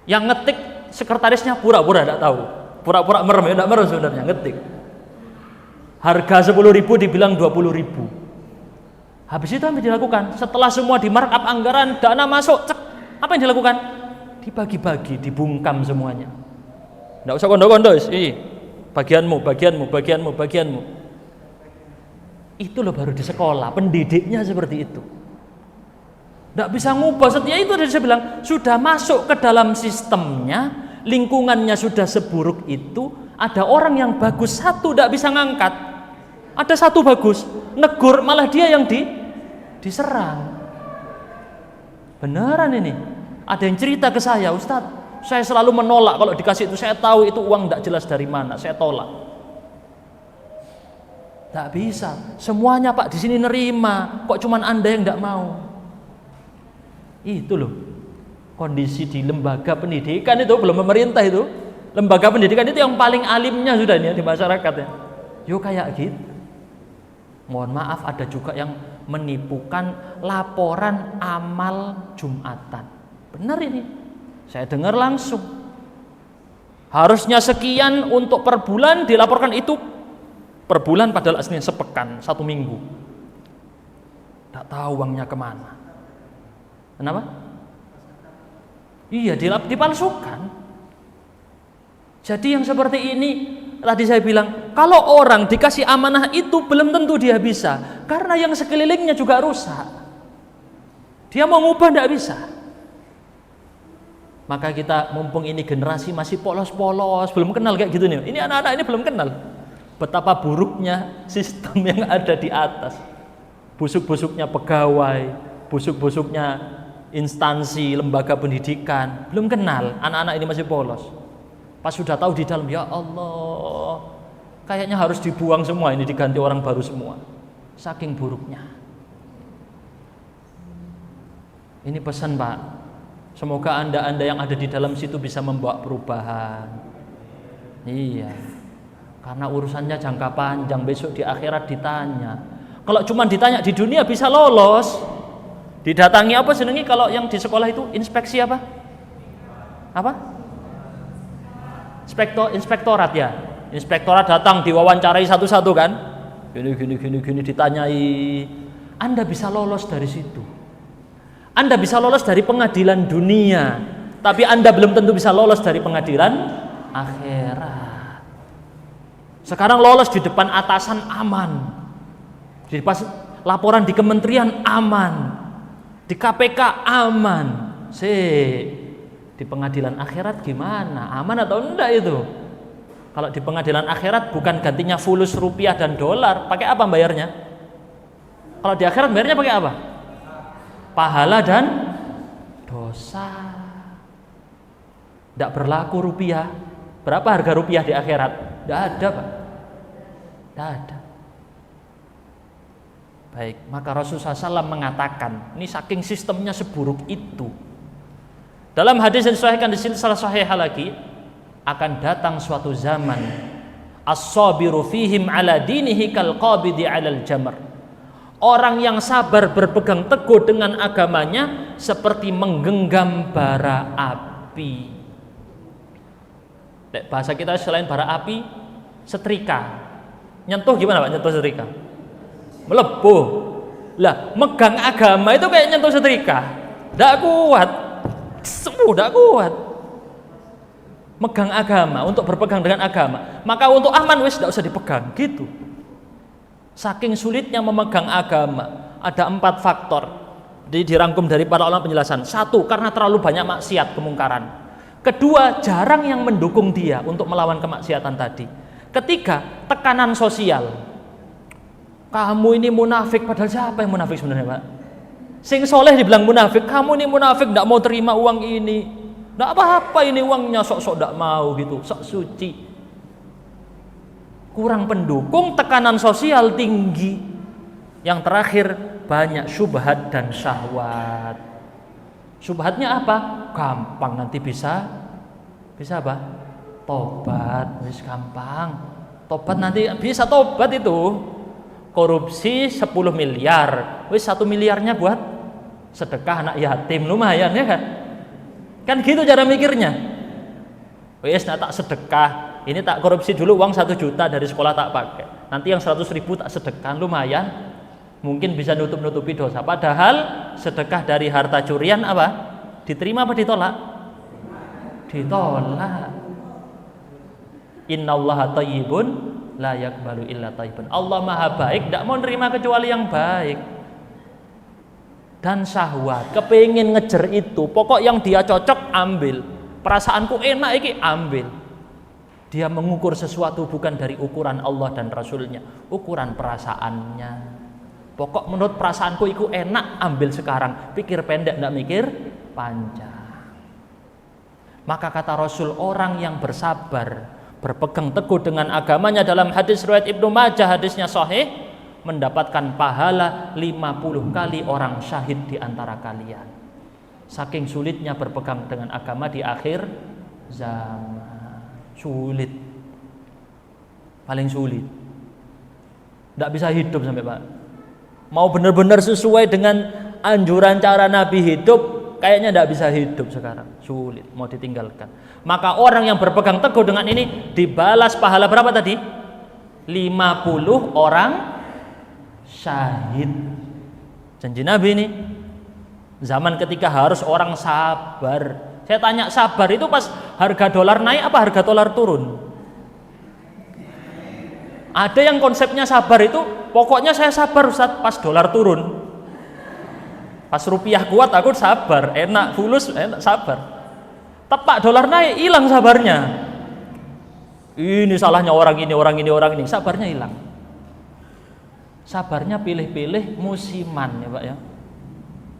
Yang ngetik sekretarisnya pura-pura tidak tahu. Pura-pura merem, tidak merem sebenarnya ngetik. Harga 10.000 dibilang 20.000. Habis itu apa yang dilakukan? Setelah semua di markup anggaran, dana masuk, cek, apa yang dilakukan? Dibagi-bagi, dibungkam semuanya. Nggak usah kondo-kondo, bagianmu. Itu loh baru di sekolah, pendidiknya seperti itu. Nggak bisa ngubah, setia itu dari saya bilang, sudah masuk ke dalam sistemnya, lingkungannya sudah seburuk itu, ada orang yang bagus satu nggak bisa ngangkat, ada satu bagus, negur malah dia yang diserang. Beneran ini. Ada yang cerita ke saya, Ustadz, saya selalu menolak kalau dikasih itu, saya tahu itu uang tidak jelas dari mana, saya tolak. Tak bisa, semuanya Pak di sini nerima, kok cuman Anda yang tidak mau. Itu loh kondisi di lembaga pendidikan itu, belum pemerintah itu. Lembaga pendidikan itu yang paling alimnya sudah nih ya, di masyarakat ya. Yo kayak gitu. Mohon maaf, ada juga yang menipukan laporan amal Jumatan. Benar ini, saya dengar langsung. Harusnya sekian untuk per bulan, dilaporkan itu per bulan padahal aslinya sepekan, 1 minggu. Tak tahu uangnya kemana. Kenapa? Iya, dipalsukan. Jadi yang seperti ini, tadi saya bilang, kalau orang dikasih amanah itu belum tentu dia bisa, karena yang sekelilingnya juga rusak. Dia mau ngubah tidak bisa. Maka kita mumpung ini generasi masih polos-polos, belum kenal kayak gitu nih. Ini anak-anak ini belum kenal betapa buruknya sistem yang ada di atas. Busuk-busuknya pegawai, busuk-busuknya instansi, lembaga pendidikan, belum kenal, anak-anak ini masih polos. Pas sudah tahu di dalam, ya Allah, kayaknya harus dibuang semua ini, diganti orang baru semua. Saking buruknya. Ini pesan Pak, semoga anda yang ada di dalam situ bisa membawa perubahan. Iya, karena urusannya jangka panjang, besok di akhirat ditanya. Kalau cuma ditanya di dunia bisa lolos. Didatangi apa senengi kalau yang di sekolah itu inspeksi apa? Apa? Inspektorat ya. Inspektorat datang diwawancarai satu-satu kan? Gini ditanyai. Anda bisa lolos dari situ. Anda bisa lolos dari pengadilan dunia, tapi Anda belum tentu bisa lolos dari pengadilan akhirat. Sekarang lolos di depan atasan aman. Di pas laporan di kementerian aman. Di KPK aman. Di pengadilan akhirat gimana? Aman atau enggak itu? Kalau di pengadilan akhirat bukan gantinya fulus rupiah dan dolar, pakai apa bayarnya? Kalau di akhirat bayarnya pakai apa? Pahala dan dosa. Tidak berlaku rupiah. Berapa harga rupiah di akhirat? Tidak ada Pak. Tidak ada. Baik, maka Rasulullah SAW mengatakan, ini saking sistemnya seburuk itu. Dalam hadis yang disahihkan di sini salah sahihah lagi, akan datang suatu zaman as-sabiru fihim ala dinihi kal qabidi alal jamr. Orang yang sabar berpegang teguh dengan agamanya seperti menggenggam bara api. Bahasa kita selain bara api, setrika. Nyentuh gimana Pak? Nyentuh setrika melepuh. Lah, megang agama itu kayak nyentuh setrika. Tidak kuat. Tidak kuat. Megang agama, untuk berpegang dengan agama. Maka untuk aman wis tidak usah dipegang, gitu. Saking sulitnya memegang agama. Ada 4 faktor. Dirangkum dari para ulama penjelasan. 1, karena terlalu banyak maksiat, kemungkaran. Kedua, jarang yang mendukung dia untuk melawan kemaksiatan tadi. Ketiga, tekanan sosial. Kamu ini munafik, padahal siapa yang munafik sebenarnya Pak? Sing soleh dibilang munafik, kamu ini munafik, tidak mau terima uang ini, tidak apa-apa ini uangnya, sok-sok tidak mau gitu, sok suci. Kurang pendukung, tekanan sosial tinggi. Yang terakhir, banyak syubhat dan syahwat. Syubhatnya apa? Gampang nanti bisa apa? Tobat, wis gampang. Tobat nanti bisa tobat itu. Korupsi 10 miliar, wis 1 miliarnya buat sedekah anak yatim, lumayan ya kan? Kan gitu cara mikirnya. Wis tak sedekah, ini tak korupsi dulu uang 1 juta dari sekolah tak pakai. Nanti yang 100 ribu tak sedekah, lumayan. Mungkin bisa nutupi dosa. Padahal sedekah dari harta curian apa? Diterima apa ditolak? Ditolak. Innallaha thayyibun la yaqbalu illa thayyiban. Allah Maha baik, tidak mau nerima kecuali yang baik. Dan syahwat, kepengin ngejar itu, pokok yang dia cocok ambil. Perasaanku enak iki ambil. Dia mengukur sesuatu bukan dari ukuran Allah dan Rasulnya, ukuran perasaannya. Pokok menurut perasaanku itu enak, ambil sekarang. Pikir pendek, tidak mikir panjang. Maka kata Rasul, orang yang bersabar, berpegang teguh dengan agamanya, dalam hadis riwayat Ibnu Majah, hadisnya sahih, mendapatkan pahala 50 kali orang syahid di antara kalian. Saking sulitnya berpegang dengan agama di akhir zaman. Sulit. Paling sulit. Tidak bisa hidup sampai Pak. Mau benar-benar sesuai dengan anjuran cara Nabi hidup, kayaknya tidak bisa hidup sekarang. Sulit, mau ditinggalkan. Maka orang yang berpegang teguh dengan ini dibalas pahala berapa tadi? 50 orang syahid. Janji Nabi ini. Zaman ketika harus orang sabar. Saya tanya, sabar itu pas harga dolar naik apa harga dolar turun? Ada yang konsepnya sabar itu, pokoknya saya sabar Ustaz pas dolar turun. Pas rupiah kuat aku sabar, enak, fulus, enak, sabar. Tepak dolar naik, hilang sabarnya. Ini salahnya orang ini, sabarnya hilang. Sabarnya pilih-pilih musiman ya Pak ya.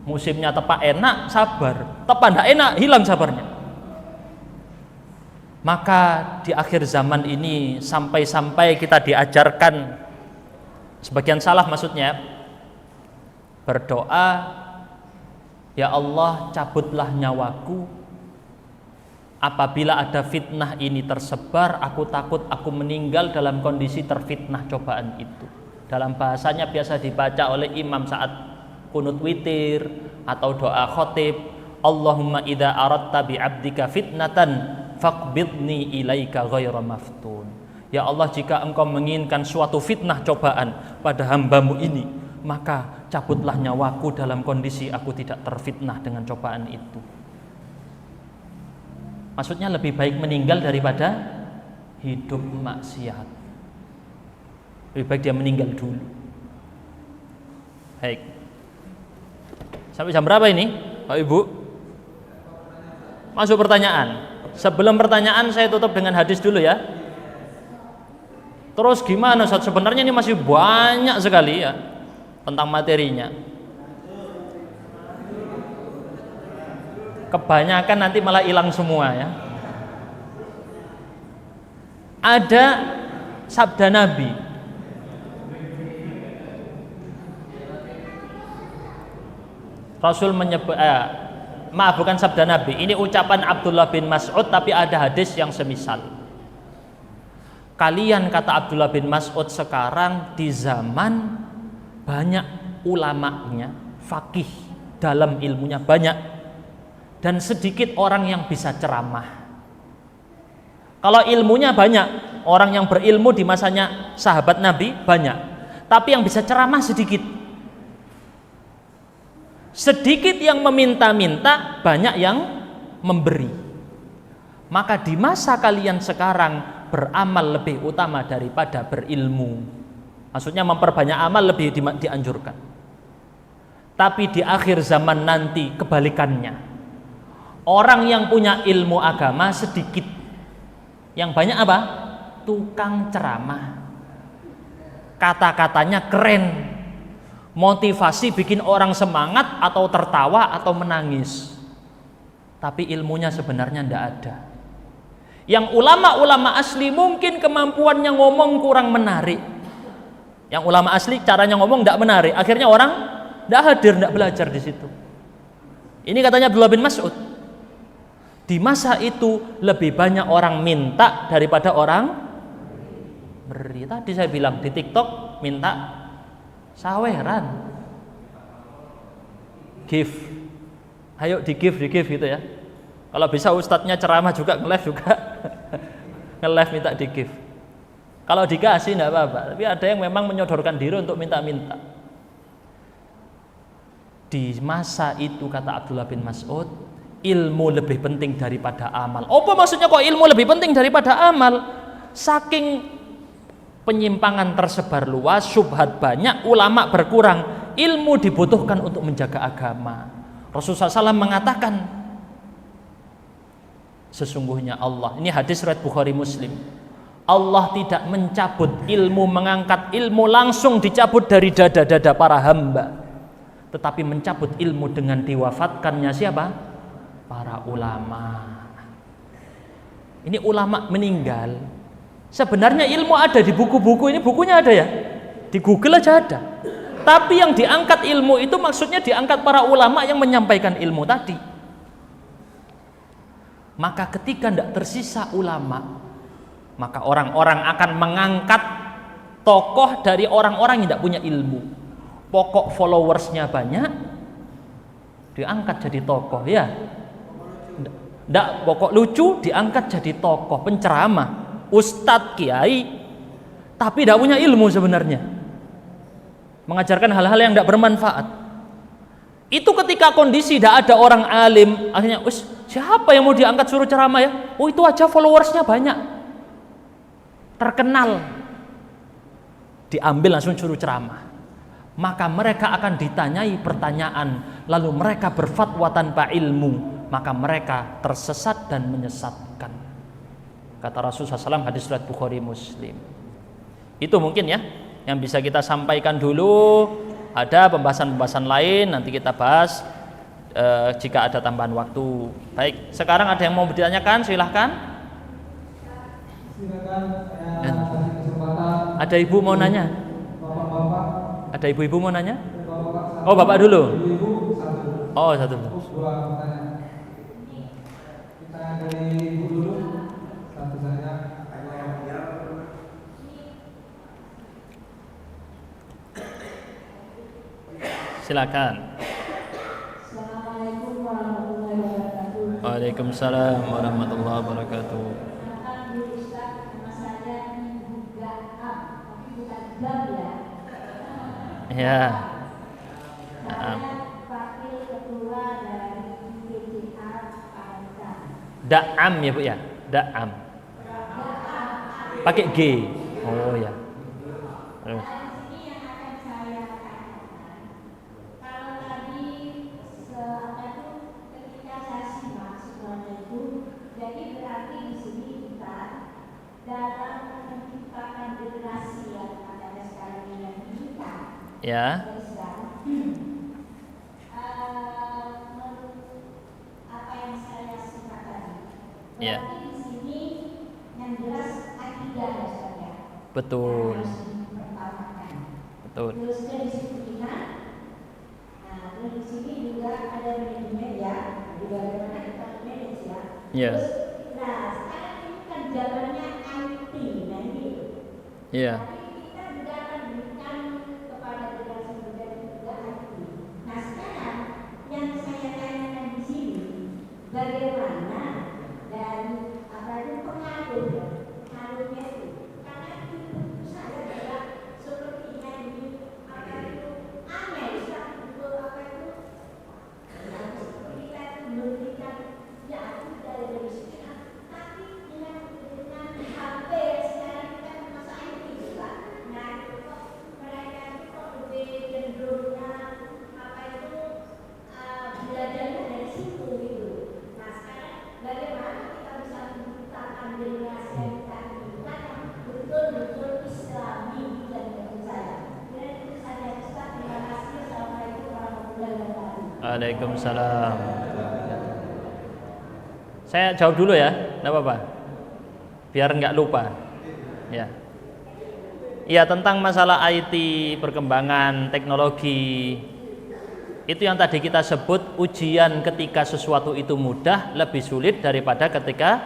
Musimnya tepat enak, sabar. Tepat tidak enak, hilang sabarnya. Maka di akhir zaman ini sampai-sampai kita diajarkan, sebagian salah maksudnya, berdoa, ya Allah cabutlah nyawaku, apabila ada fitnah ini tersebar, aku takut aku meninggal dalam kondisi terfitnah cobaan itu. Dalam bahasanya biasa dibaca oleh imam saat kunut witir atau doa khotib, Allahumma idza aradta bi 'abdika fitnatan faqbidni ilaika ghaira maftun. Ya Allah, jika engkau menginginkan suatu fitnah cobaan pada hambamu ini, maka cabutlah nyawaku dalam kondisi aku tidak terfitnah dengan cobaan itu. Maksudnya lebih baik meninggal daripada hidup maksiat. Lebih baik dia meninggal dulu. Baik. Sampai jam berapa ini, Pak Ibu? Masuk pertanyaan. Sebelum pertanyaan saya tutup dengan hadis dulu ya. Terus gimana Ustaz? Sebenarnya ini masih banyak sekali ya tentang materinya. Kebanyakan nanti malah hilang semua ya. Ada sabda Nabi, Rasul menyebut maaf, bukan sabda Nabi, ini ucapan Abdullah bin Mas'ud, tapi ada hadis yang semisal. Kalian, kata Abdullah bin Mas'ud, sekarang di zaman banyak ulamanya, faqih, dalam ilmunya banyak, dan sedikit orang yang bisa ceramah. Kalau ilmunya banyak, orang yang berilmu di masanya sahabat Nabi banyak, tapi yang bisa ceramah sedikit. Sedikit yang meminta-minta, banyak yang memberi. Maka di masa kalian sekarang, beramal lebih utama daripada berilmu. Maksudnya memperbanyak amal lebih dianjurkan. Tapi di akhir zaman nanti kebalikannya. Orang yang punya ilmu agama sedikit. Yang banyak apa? Tukang ceramah. Kata-katanya keren, motivasi bikin orang semangat atau tertawa atau menangis, tapi ilmunya sebenarnya tidak ada. Yang ulama-ulama asli mungkin kemampuannya ngomong kurang menarik. Yang ulama asli caranya ngomong tidak menarik, akhirnya orang tidak hadir, tidak belajar di situ. Ini katanya Abdullah bin Mas'ud. Di masa itu lebih banyak orang minta daripada orang beri. Tadi saya bilang di TikTok minta saweran, give, ayo di give gitu ya. Kalau bisa ustadznya ceramah juga, nge-live juga nge-live minta di give. Kalau dikasih enggak apa-apa, tapi ada yang memang menyodorkan diri untuk minta-minta. Di masa itu, kata Abdullah bin Mas'ud, ilmu lebih penting daripada amal. Apa maksudnya kok ilmu lebih penting daripada amal? Saking penyimpangan tersebar luas, syubhat banyak, ulama berkurang, ilmu dibutuhkan untuk menjaga agama. Rasulullah SAW mengatakan, sesungguhnya Allah, ini hadis riwayat Bukhari Muslim, Allah tidak mencabut ilmu, mengangkat ilmu langsung dicabut dari dada-dada para hamba, tetapi mencabut ilmu dengan diwafatkannya siapa? Para ulama. Ini ulama meninggal. Sebenarnya ilmu ada di buku-buku ini, bukunya ada ya, di Google aja ada. Tapi yang diangkat ilmu itu maksudnya diangkat para ulama yang menyampaikan ilmu tadi. Maka ketika tidak tersisa ulama, maka orang-orang akan mengangkat tokoh dari orang-orang yang tidak punya ilmu. Pokok followersnya banyak, diangkat jadi tokoh ya. Tidak pokok lucu, diangkat jadi tokoh penceramah, ustadz, kiai, tapi tidak punya ilmu sebenarnya, mengajarkan hal-hal yang tidak bermanfaat. Itu ketika kondisi tidak ada orang alim, akhirnya siapa yang mau diangkat suruh ceramah ya? Oh, itu aja followersnya banyak, terkenal, diambil langsung suruh ceramah. Maka mereka akan ditanyai pertanyaan, lalu mereka berfatwa tanpa ilmu, maka mereka tersesat dan menyesatkan. Kata Rasulullah SAW, hadis riwayat Bukhari Muslim. Itu mungkin ya yang bisa kita sampaikan dulu. Ada pembahasan-pembahasan lain nanti kita bahas jika ada tambahan waktu. Baik, sekarang ada yang mau ditanyakan, silahkan. Ada ibu mau nanya? Ada ibu-ibu mau nanya? Oh, bapak dulu. Oh, satu. Silakan. Assalamualaikum warahmatullahi wabarakatuh. Waalaikumsalam warahmatullahi wabarakatuh. Nama saya Ibu Gam, tapi bukan Gam ya. Ya. Saya wakil ketua dari PCA Panca. Da'am ya Bu ya? Da'am. Pakai G. Oh ya. Terus. Ini yang akan saya katakan. Kalau tadi ketika saya simak semuanya itu, jadi berarti di sini kita dalam menciptakan generasi yang ada sekarang ini yang diinginkan. Ya. Apa yang saya simak tadi. Ya. Berarti di sini yang jelas akidah ya saja. Betul. Betul. Terus dari situ iman. Nah, terus di sini juga ada manajemen ya. Di bagaimana kita manage ya. Ya. Terus, nah sekarang ini kan jalannya anti, nah ini. Iya. Tapi kita juga akan berikan kepada generasi muda juga anti. Nah sekarang yang saya tanyakan di sini, bagaimana dari apa itu pengaruh itu, karena itu saya juga sepertinya ini apa itu aneh, betul apa itu, ya seperti kita itu memberikan ya aku dari sekian, tapi dengan HP sekarang kita masa ini juga, nah itu kok mereka itu kok lebih cenderungnya apa itu belajarnya dari situ gitu. Nah sekarang bagaimana kita bisa menciptakan generasi yang kita inginkan yang betul-betul Islami dan percaya. Dan itu saja Ustaz. Terima kasih. Assalamualaikum warahmatullahi wabarakatuh. Waalaikumsalam. Saya jawab dulu ya, enggak apa-apa. Biar nggak lupa. Ya. Iya, tentang masalah IT, perkembangan teknologi. Itu yang tadi kita sebut ujian ketika sesuatu itu mudah lebih sulit daripada ketika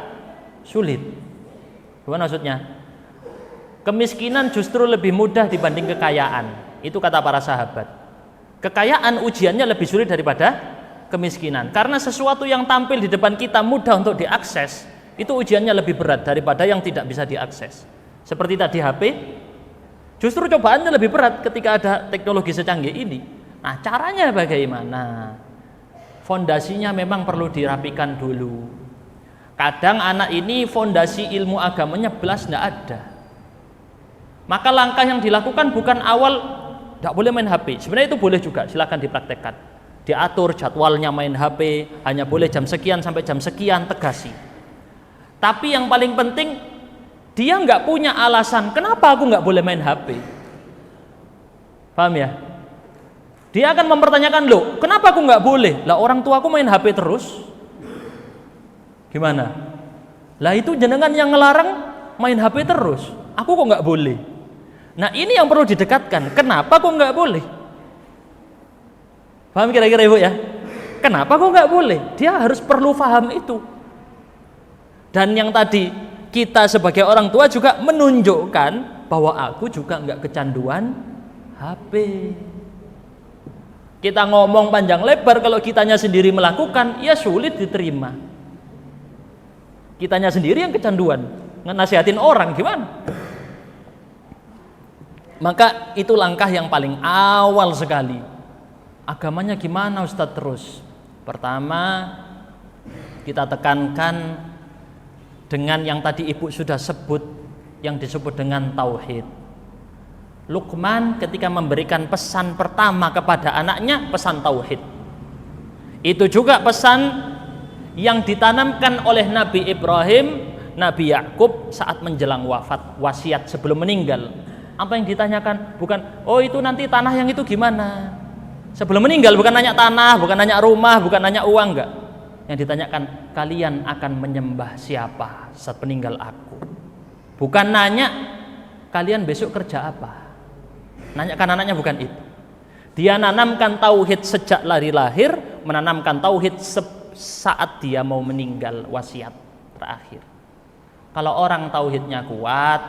sulit. Bukan maksudnya? Kemiskinan justru lebih mudah dibanding kekayaan. Itu kata para sahabat. Kekayaan ujiannya lebih sulit daripada kemiskinan. Karena sesuatu yang tampil di depan kita mudah untuk diakses, itu ujiannya lebih berat daripada yang tidak bisa diakses. Seperti tadi HP, justru cobaannya lebih berat ketika ada teknologi secanggih ini. Nah, caranya bagaimana? Fondasinya memang perlu dirapikan dulu. Kadang anak ini fondasi ilmu agamanya belas tidak ada. Maka langkah yang dilakukan bukan awal tidak boleh main HP. Sebenarnya itu boleh juga, silakan dipraktekkan. Diatur jadwalnya main HP, hanya boleh jam sekian sampai jam sekian, tegasi. Tapi yang paling penting, dia nggak punya alasan kenapa aku nggak boleh main HP. Paham ya? Dia akan mempertanyakan, loh kenapa aku nggak boleh? Lah orang tua aku main HP terus. Gimana? Lah itu jenengan yang ngelarang main HP terus. Aku kok nggak boleh? Nah ini yang perlu didekatkan. Kenapa kok nggak boleh? Paham kira-kira Ibu ya? Kenapa kok nggak boleh? Dia harus perlu paham itu. Dan yang tadi kita sebagai orang tua juga menunjukkan bahwa aku juga nggak kecanduan HP. Kita ngomong panjang lebar, kalau kitanya sendiri melakukan, ya sulit diterima. Kitanya sendiri yang kecanduan, nasihatin orang gimana? Maka itu langkah yang paling awal sekali. Agamanya gimana Ustadz terus? Pertama, kita tekankan dengan yang tadi Ibu sudah sebut, yang disebut dengan tauhid. Luqman ketika memberikan pesan pertama kepada anaknya, pesan tauhid. Itu juga pesan yang ditanamkan oleh Nabi Ibrahim, Nabi Yakub saat menjelang wafat, wasiat sebelum meninggal. Apa yang ditanyakan? Bukan, oh itu nanti tanah yang itu gimana? Sebelum meninggal bukan nanya tanah, bukan nanya rumah, bukan nanya uang, enggak. Yang ditanyakan, kalian akan menyembah siapa saat meninggal aku? Bukan nanya kalian besok kerja apa. Nanyakan anaknya bukan itu. Dia nanamkan tauhid sejak lahir, menanamkan tauhid saat dia mau meninggal, wasiat terakhir. Kalau orang tauhidnya kuat,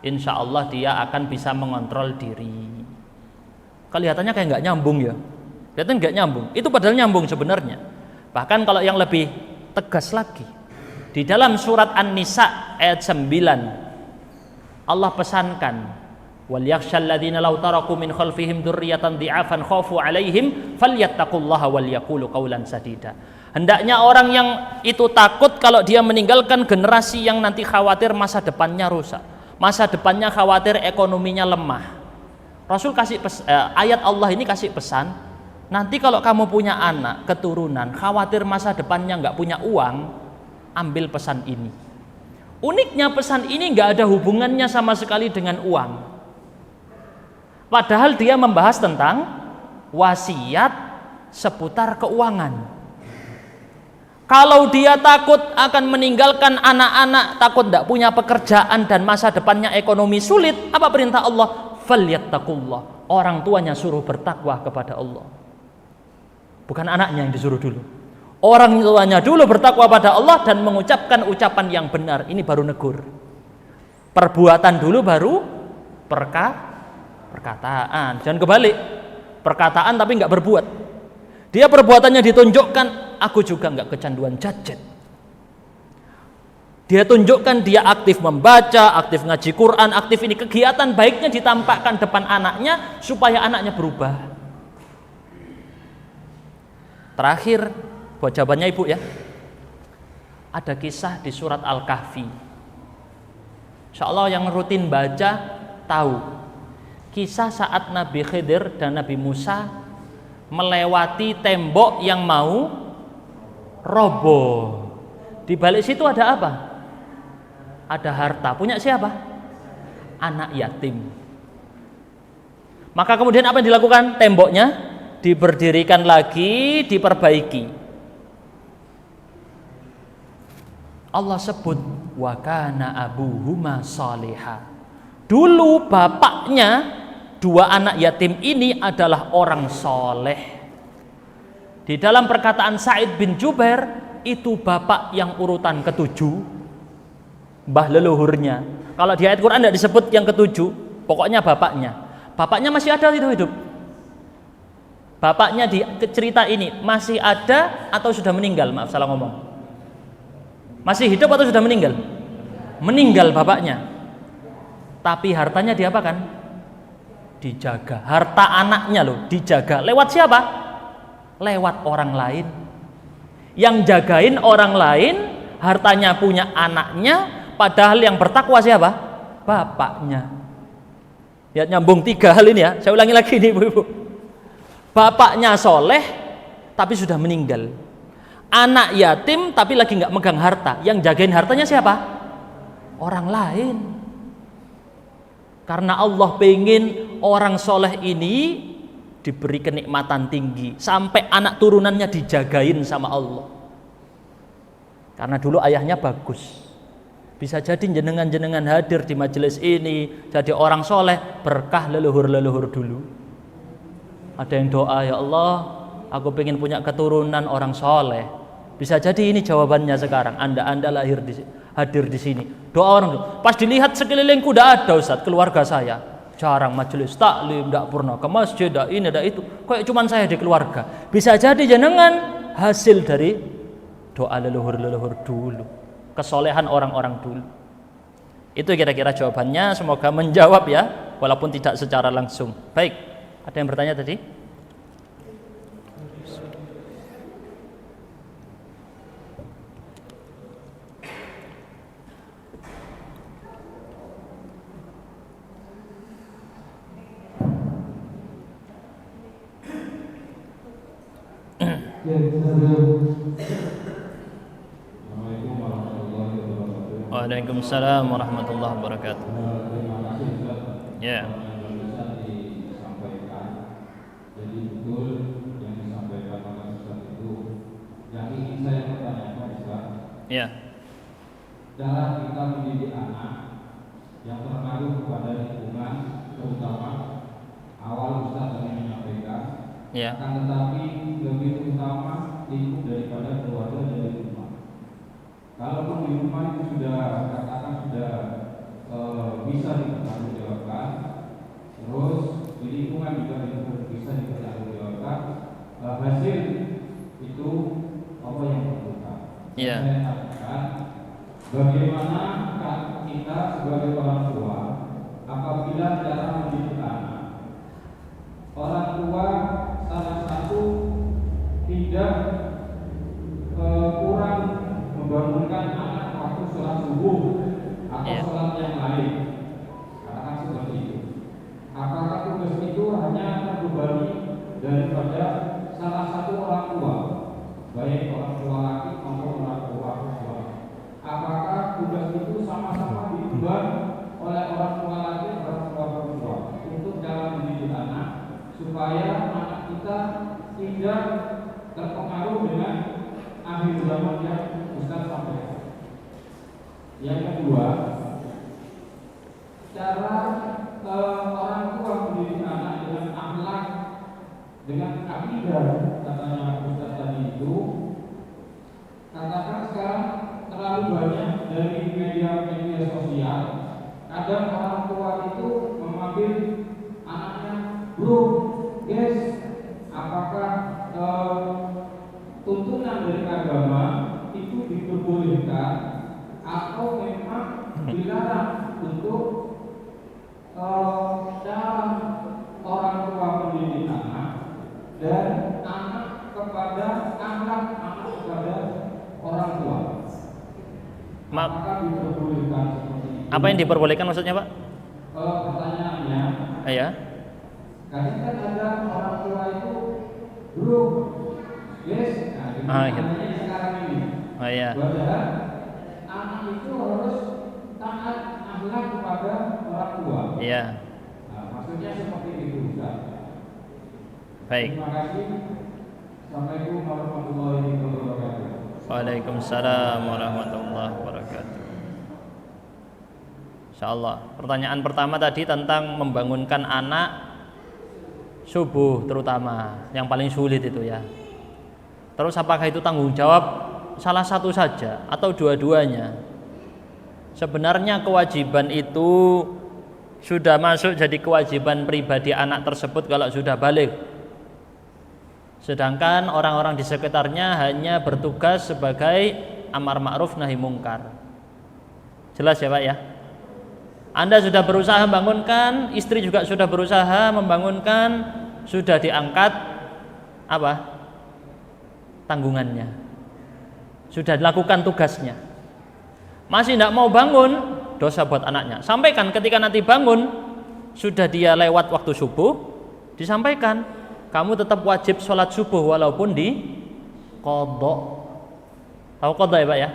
insya Allah dia akan bisa mengontrol diri. Kelihatannya kayak nggak nyambung ya. Kelihatan nggak nyambung. Itu padahal nyambung sebenarnya. Bahkan kalau yang lebih tegas lagi, di dalam surat An-Nisa ayat 9 Allah pesankan, wal yakhshal ladzina law taraku min khalfihim dzurriyyatan dhi'afan khafu 'alaihim falyattaqullaha wal yaqulu qawlan sadida. Hendaknya orang yang itu takut kalau dia meninggalkan generasi yang nanti khawatir masa depannya rusak, masa depannya khawatir ekonominya lemah. Rasul kasih ayat Allah ini kasih pesan, nanti kalau kamu punya anak, keturunan, khawatir masa depannya nggak punya uang, ambil pesan ini. Uniknya pesan ini nggak ada hubungannya sama sekali dengan uang. Padahal dia membahas tentang wasiat seputar keuangan. Kalau dia takut akan meninggalkan anak-anak, takut tidak punya pekerjaan dan masa depannya ekonomi sulit, apa perintah Allah? Falyattaqullah. Orang tuanya suruh bertakwa kepada Allah. Bukan anaknya yang disuruh dulu. Orang tuanya dulu bertakwa pada Allah dan mengucapkan ucapan yang benar. Ini baru negur. Perbuatan dulu baru perkataan. Jangan kebalik. Perkataan tapi nggak berbuat. Dia perbuatannya ditunjukkan, aku juga nggak kecanduan gadget. Dia tunjukkan dia aktif membaca, aktif ngaji Quran, aktif ini, kegiatan baiknya ditampakkan depan anaknya supaya anaknya berubah. Terakhir, buat jawabannya Ibu ya. Ada kisah di surat Al-Kahfi. Insya Allah yang rutin baca tahu. Kisah saat Nabi Khidir dan Nabi Musa melewati tembok yang mau roboh. Di balik situ ada apa? Ada harta. Punya siapa? Anak yatim. Maka kemudian apa yang dilakukan? Temboknya diberdirikan lagi, diperbaiki. Allah sebut wa kana abuhuma shaliha. Dulu bapaknya dua anak yatim ini adalah orang soleh. Di dalam perkataan Sa'id bin Jubair, itu bapak yang urutan ketujuh, mbah leluhurnya. Kalau di ayat Quran tidak disebut yang ketujuh, pokoknya bapaknya. Bapaknya masih ada itu hidup. Bapaknya di cerita ini masih ada atau sudah meninggal? Maaf salah ngomong. Masih hidup atau sudah meninggal? Meninggal bapaknya. Tapi hartanya diapakan? Dijaga. Harta anaknya loh dijaga. Lewat siapa? Lewat orang lain. Yang jagain orang lain, hartanya punya anaknya. Padahal yang bertakwa siapa? Bapaknya. Ya nyambung tiga hal ini ya. Saya ulangi lagi nih ibu-ibu. Bapaknya soleh tapi sudah meninggal. Anak yatim tapi lagi nggak megang harta. Yang jagain hartanya siapa? Orang lain. Karena Allah pengen orang soleh ini diberi kenikmatan tinggi sampai anak turunannya dijagain sama Allah. Karena dulu ayahnya bagus. Bisa jadi jenengan-jenengan hadir di majelis ini jadi orang soleh berkah leluhur-leluhur dulu. Ada yang doa, ya Allah, aku pengen punya keturunan orang soleh. Bisa jadi ini jawabannya sekarang. Anda hadir di sini. Doa orang itu. Pas dilihat sekelilingku tidak ada Ustaz, keluarga saya jarang majelis taklim, tidak pernah ke masjid, tidak ini, tidak itu. Kayak cuman saya di keluarga. Bisa jadi jenengan hasil dari doa leluhur-leluhur dulu, kesolehan orang-orang dulu. Itu kira-kira jawabannya. Semoga menjawab ya, walaupun tidak secara langsung. Baik, ada yang bertanya tadi? Waalaikumsalam warahmatullahi wabarakatuh. Ya. Disampaikan, jadi betul Ya. Cara kita mendidik anak yang terpengaruh kepada lingkungan, terutama awal Ustaz tadi menyampaikan, Ya. akan tetapi lebih utama lingkup daripada keluarga dari rumah. Kalaupun di rumah itu sudah katakan sudah bisa dipertanggungjawabkan, terus di lingkungan juga bisa dipertanggungjawabkan, hasil itu apa yang diperlukan. Iya. Saya katakan bagaimana kita sebagai orang tua apabila cara mendidik anak, orang tua salah satu tidak kurang membangunkan anak waktu sholat subuh atau sholat yang lain, katakan seperti itu. Apakah tugas itu hanya terbebani daripada salah satu orang tua, baik orang tua laki maupun orang tua perempuan? Apakah tugas itu sama-sama diemban oleh orang tua laki dan orang tua perempuan untuk dalam mendidik anak supaya anak kita tidak terpengaruh dengan akhir zaman yang Ustaz sampaikan? Yang kedua, cara orang tua mendidik anak dengan akhlak, dengan akidah, katanya Ustaz tadi itu, katakan sekarang terlalu banyak dari media sosial. Kadang orang tua itu mengambil anaknya, bro, guys, apakah tuntunan dari agama itu diperbolehkan atau memang dilarang untuk dalam orang tua mendidik anak dan anak kepada anak kepada orang tua? Apakah diperbolehkan seperti itu? Apa yang diperbolehkan maksudnya, Pak? Pertanyaannya, Ya. kadang kan ada orang tua itu, bro, yes, nah, ini sekarang ini. Oh iya. Padahal anak itu harus taat akhlak kepada orang tua. Iya. Nah, maksudnya seperti itu, Ustaz. Baik. Terima kasih. Assalamualaikum warahmatullahi wabarakatuh. Waalaikumsalam warahmatullahi wabarakatuh. Insyaallah. Pertanyaan pertama tadi tentang membangunkan anak subuh terutama, yang paling sulit itu ya. Terus apakah itu tanggung jawab salah satu saja atau dua-duanya? Sebenarnya kewajiban itu sudah masuk jadi kewajiban pribadi anak tersebut kalau sudah balik. Sedangkan orang-orang di sekitarnya hanya bertugas sebagai amar ma'ruf nahi mungkar. Jelas ya Pak ya? Anda sudah berusaha membangunkan, istri juga sudah berusaha membangunkan, sudah diangkat apa? Tanggungannya. Sudah dilakukan tugasnya. Masih tidak mau bangun, dosa buat anaknya. Sampaikan ketika nanti bangun, sudah dia lewat waktu subuh, disampaikan, kamu tetap wajib sholat subuh walaupun di qadha. Tahu qadha ya Pak ya?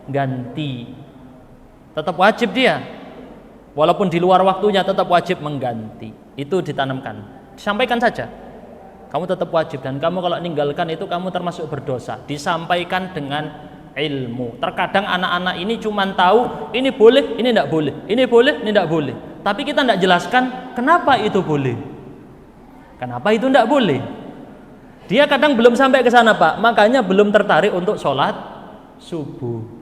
Ganti. Tetap wajib dia. Walaupun di luar waktunya tetap wajib mengganti. Itu ditanamkan. Disampaikan saja. Kamu tetap wajib, dan kamu kalau meninggalkan itu kamu termasuk berdosa. Disampaikan dengan ilmu. Terkadang anak-anak ini cuma tahu ini boleh, ini tidak boleh, ini boleh, ini tidak boleh. Tapi kita tidak jelaskan kenapa itu boleh, kenapa itu tidak boleh. Dia kadang belum sampai ke sana Pak, makanya belum tertarik untuk sholat subuh.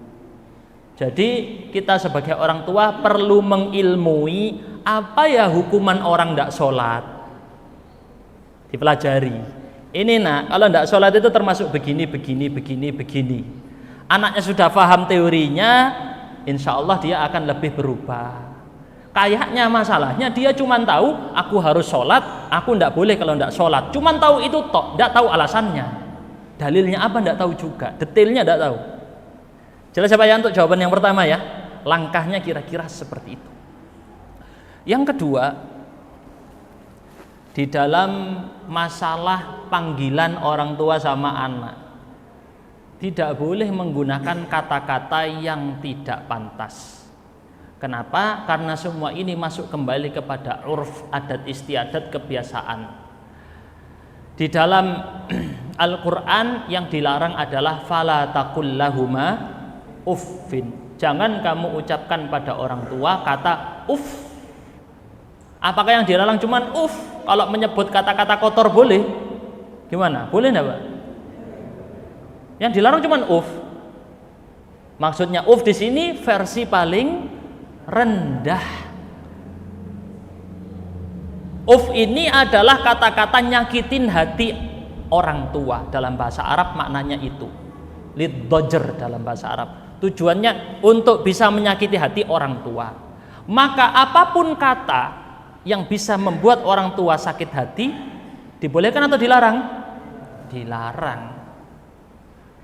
Jadi kita sebagai orang tua perlu mengilmui apa ya hukuman orang tidak sholat. Dipelajari. Ini nak, kalau tidak sholat itu termasuk begini, begini, begini, begini. Anaknya sudah paham teorinya, insya Allah dia akan lebih berubah. Kayaknya masalahnya dia cuma tahu aku harus sholat, aku tidak boleh kalau tidak sholat. Cuma tahu itu tok, tidak tahu alasannya. Dalilnya apa tidak tahu juga, detailnya tidak tahu. Jelas ya Pak ya untuk jawaban yang pertama ya. Langkahnya kira-kira seperti itu. Yang kedua, di dalam masalah panggilan orang tua sama anak, tidak boleh menggunakan kata-kata yang tidak pantas. Kenapa? Karena semua ini masuk kembali kepada urf, adat istiadat, kebiasaan. Di dalam Al-Quran yang dilarang adalah fala taqul lahuma uffin. Jangan kamu ucapkan pada orang tua kata uff. Apakah yang dilarang cuman uff? Kalau menyebut kata-kata kotor boleh? Gimana? Boleh enggak, Pak? Yang dilarang cuman uff. Maksudnya uff di sini versi paling rendah. Uff ini adalah kata-kata nyakitin hati orang tua. Dalam bahasa Arab maknanya itu. Liddojer dalam bahasa Arab. Tujuannya untuk bisa menyakiti hati orang tua. Maka apapun kata yang bisa membuat orang tua sakit hati dibolehkan atau dilarang? Dilarang.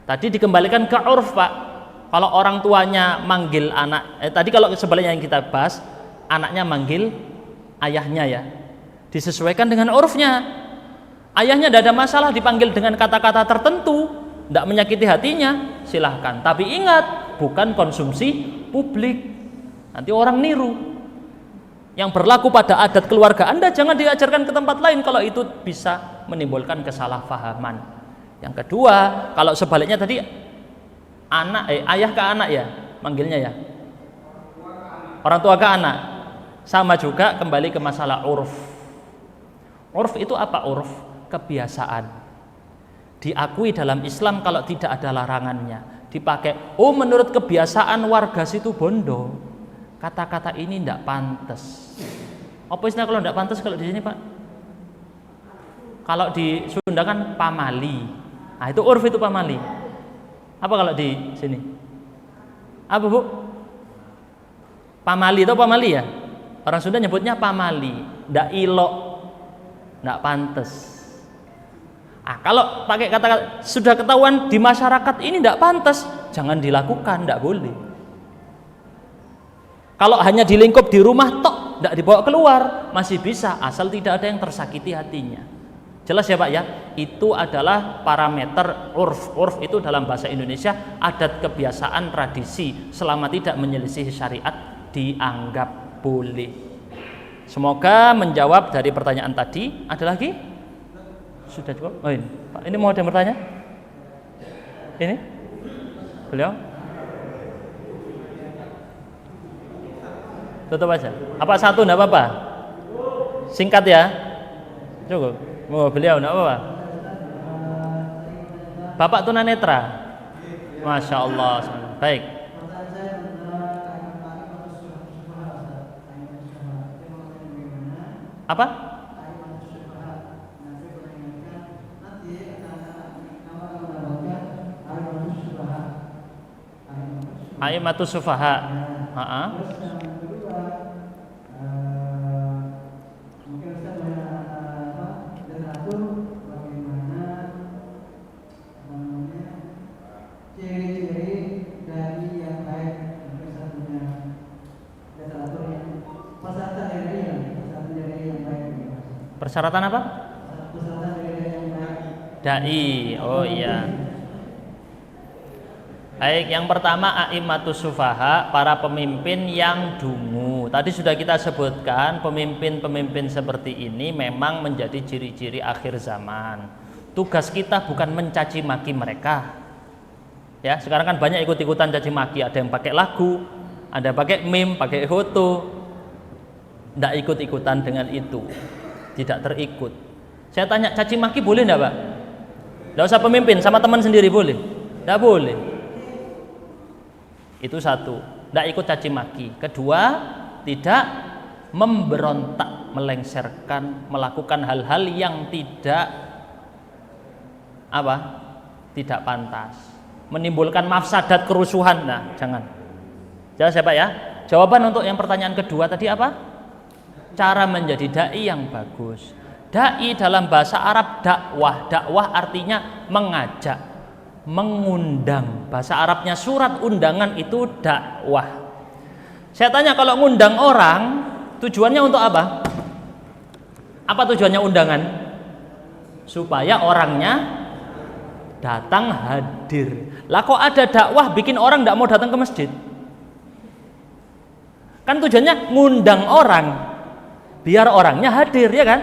Tadi dikembalikan ke urf, Pak. Kalau orang tuanya manggil anak, tadi kalau sebaliknya yang kita bahas, anaknya manggil ayahnya ya, disesuaikan dengan urfnya. Ayahnya tidak ada masalah dipanggil dengan kata-kata tertentu, tidak menyakiti hatinya, silahkan. Tapi ingat, bukan konsumsi publik. Nanti orang niru. Yang berlaku pada adat keluarga Anda jangan diajarkan ke tempat lain kalau itu bisa menimbulkan kesalahpahaman. Yang kedua, kalau sebaliknya tadi ayah ke anak ya manggilnya ya, orang tua ke anak, sama juga kembali ke masalah urf. Urf itu apa? Urf kebiasaan, diakui dalam Islam kalau tidak ada larangannya, dipakai. Oh, menurut kebiasaan warga situ Bondo, kata-kata ini tidak pantas. Apa istilah kalau tidak pantas kalau di sini, Pak? Kalau di Sunda kan pamali. Nah, itu urf itu pamali. Apa kalau di sini? Apa, Bu? Pamali atau pamali ya? Orang Sunda nyebutnya pamali, ndak ilok, ndak pantas. Ah, kalau pakai kata-kata sudah ketahuan di masyarakat ini ndak pantas, jangan dilakukan, ndak boleh. Kalau hanya di lingkup di rumah tok, tidak dibawa keluar, masih bisa, asal tidak ada yang tersakiti hatinya. Jelas ya Pak ya? Itu adalah parameter urf. Urf itu dalam bahasa Indonesia adat, kebiasaan, tradisi, selama tidak menyelisihi syariat dianggap boleh. Semoga menjawab dari pertanyaan tadi. Ada lagi? Sudah cukup? Oh ini, Pak, ini mau ada yang bertanya? Ini? Beliau? Tutup aja. Apa satu enggak apa-apa? Singkat ya. Cukup. Oh, beliau enggak apa-apa. Bapak tunanetra. Masya Allah. Baik. Apa? Aimatus sufaha. Persyaratan apa? Dai. Oh iya. Baik, yang pertama a'immatus sufaha, para pemimpin yang dungu. Tadi sudah kita sebutkan, pemimpin-pemimpin seperti ini memang menjadi ciri-ciri akhir zaman. Tugas kita bukan mencaci maki mereka. Ya, sekarang kan banyak ikut-ikutan caci maki, ada yang pakai lagu, ada yang pakai meme, pakai foto. Tidak ikut-ikutan dengan itu. Tidak terikut. Saya tanya, caci maki boleh enggak, Pak? Enggak usah pemimpin, sama teman sendiri boleh? Enggak boleh. Itu satu, tidak ikut caci maki. Kedua, tidak memberontak, melengsarkan, melakukan hal-hal yang tidak tidak pantas, menimbulkan mafsadat, kerusuhan. Nah, jangan. Jelas ya Pak ya? Jawaban untuk yang pertanyaan kedua tadi apa? Cara menjadi dai yang bagus. Dai dalam bahasa Arab dakwah. Dakwah artinya mengajak, mengundang. Bahasa Arabnya surat undangan itu dakwah. Saya tanya, kalau ngundang orang tujuannya untuk apa? Apa tujuannya undangan? Supaya orangnya datang hadir. Lah kok ada dakwah bikin orang tidak mau datang ke masjid? Kan tujuannya ngundang orang biar orangnya hadir, ya kan?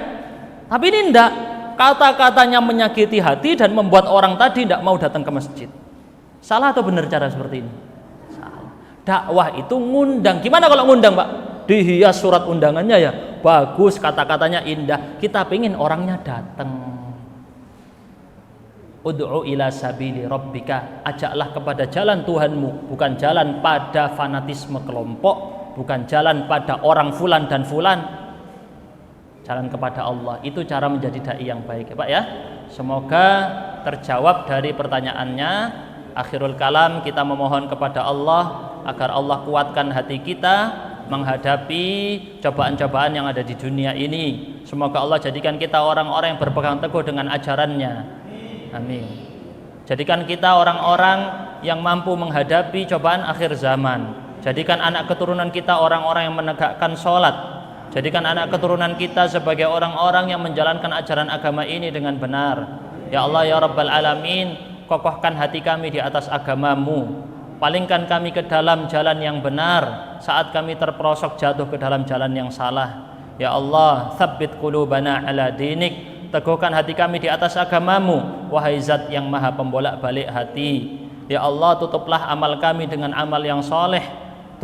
Tapi ini enggak. Kata-katanya menyakiti hati dan membuat orang tadi tidak mau datang ke masjid. Salah atau benar cara seperti ini? Dakwah itu ngundang. Gimana kalau ngundang, Pak? Dihias surat undangannya ya, bagus, kata-katanya indah. Kita pengen orangnya datang. Ud'u ila sabili rabbika, ajaklah kepada jalan Tuhanmu, bukan jalan pada fanatisme kelompok, bukan jalan pada orang fulan dan fulan. Jalan kepada Allah, itu cara menjadi dai yang baik ya Pak ya. Semoga terjawab dari pertanyaannya. Akhirul kalam, kita memohon kepada Allah agar Allah kuatkan hati kita menghadapi cobaan-cobaan yang ada di dunia ini. Semoga Allah jadikan kita orang-orang yang berpegang teguh dengan ajarannya. Amin. Jadikan kita orang-orang yang mampu menghadapi cobaan akhir zaman. Jadikan anak keturunan kita orang-orang yang menegakkan sholat. Jadikan anak keturunan kita sebagai orang-orang yang menjalankan ajaran agama ini dengan benar. Ya Allah ya Rabbal Alamin, kokohkan hati kami di atas agamamu. Palingkan kami ke dalam jalan yang benar saat kami terperosok jatuh ke dalam jalan yang salah. Ya Allah, tsabbit qulubana ala dinik, teguhkan hati kami di atas agamamu, wahai zat yang maha pembolak-balik hati. Ya Allah, tutuplah amal kami dengan amal yang soleh,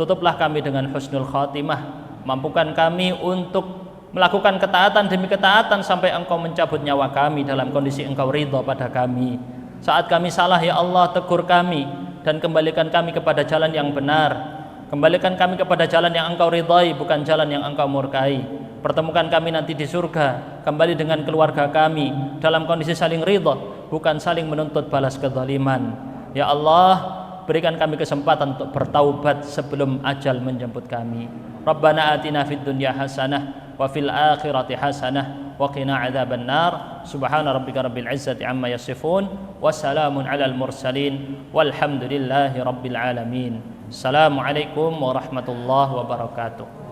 tutuplah kami dengan husnul khatimah. Mampukan kami untuk melakukan ketaatan demi ketaatan sampai Engkau mencabut nyawa kami dalam kondisi Engkau ridha pada kami. Saat kami salah ya Allah, tegur kami dan kembalikan kami kepada jalan yang benar. Kembalikan kami kepada jalan yang Engkau ridhai, bukan jalan yang Engkau murkai. Pertemukan kami nanti di surga, kembali dengan keluarga kami dalam kondisi saling ridha, bukan saling menuntut balas kezaliman. Ya Allah, berikan kami kesempatan untuk bertaubat sebelum ajal menjemput kami. Rabbana atina fid dunya hasanah wa fil akhirati hasanah wa qina adzabannar. Subhana rabbika rabbil izzati amma yasifun wa salamun alal mursalin walhamdulillahi rabbil alamin. Assalamualaikum warahmatullahi wabarakatuh.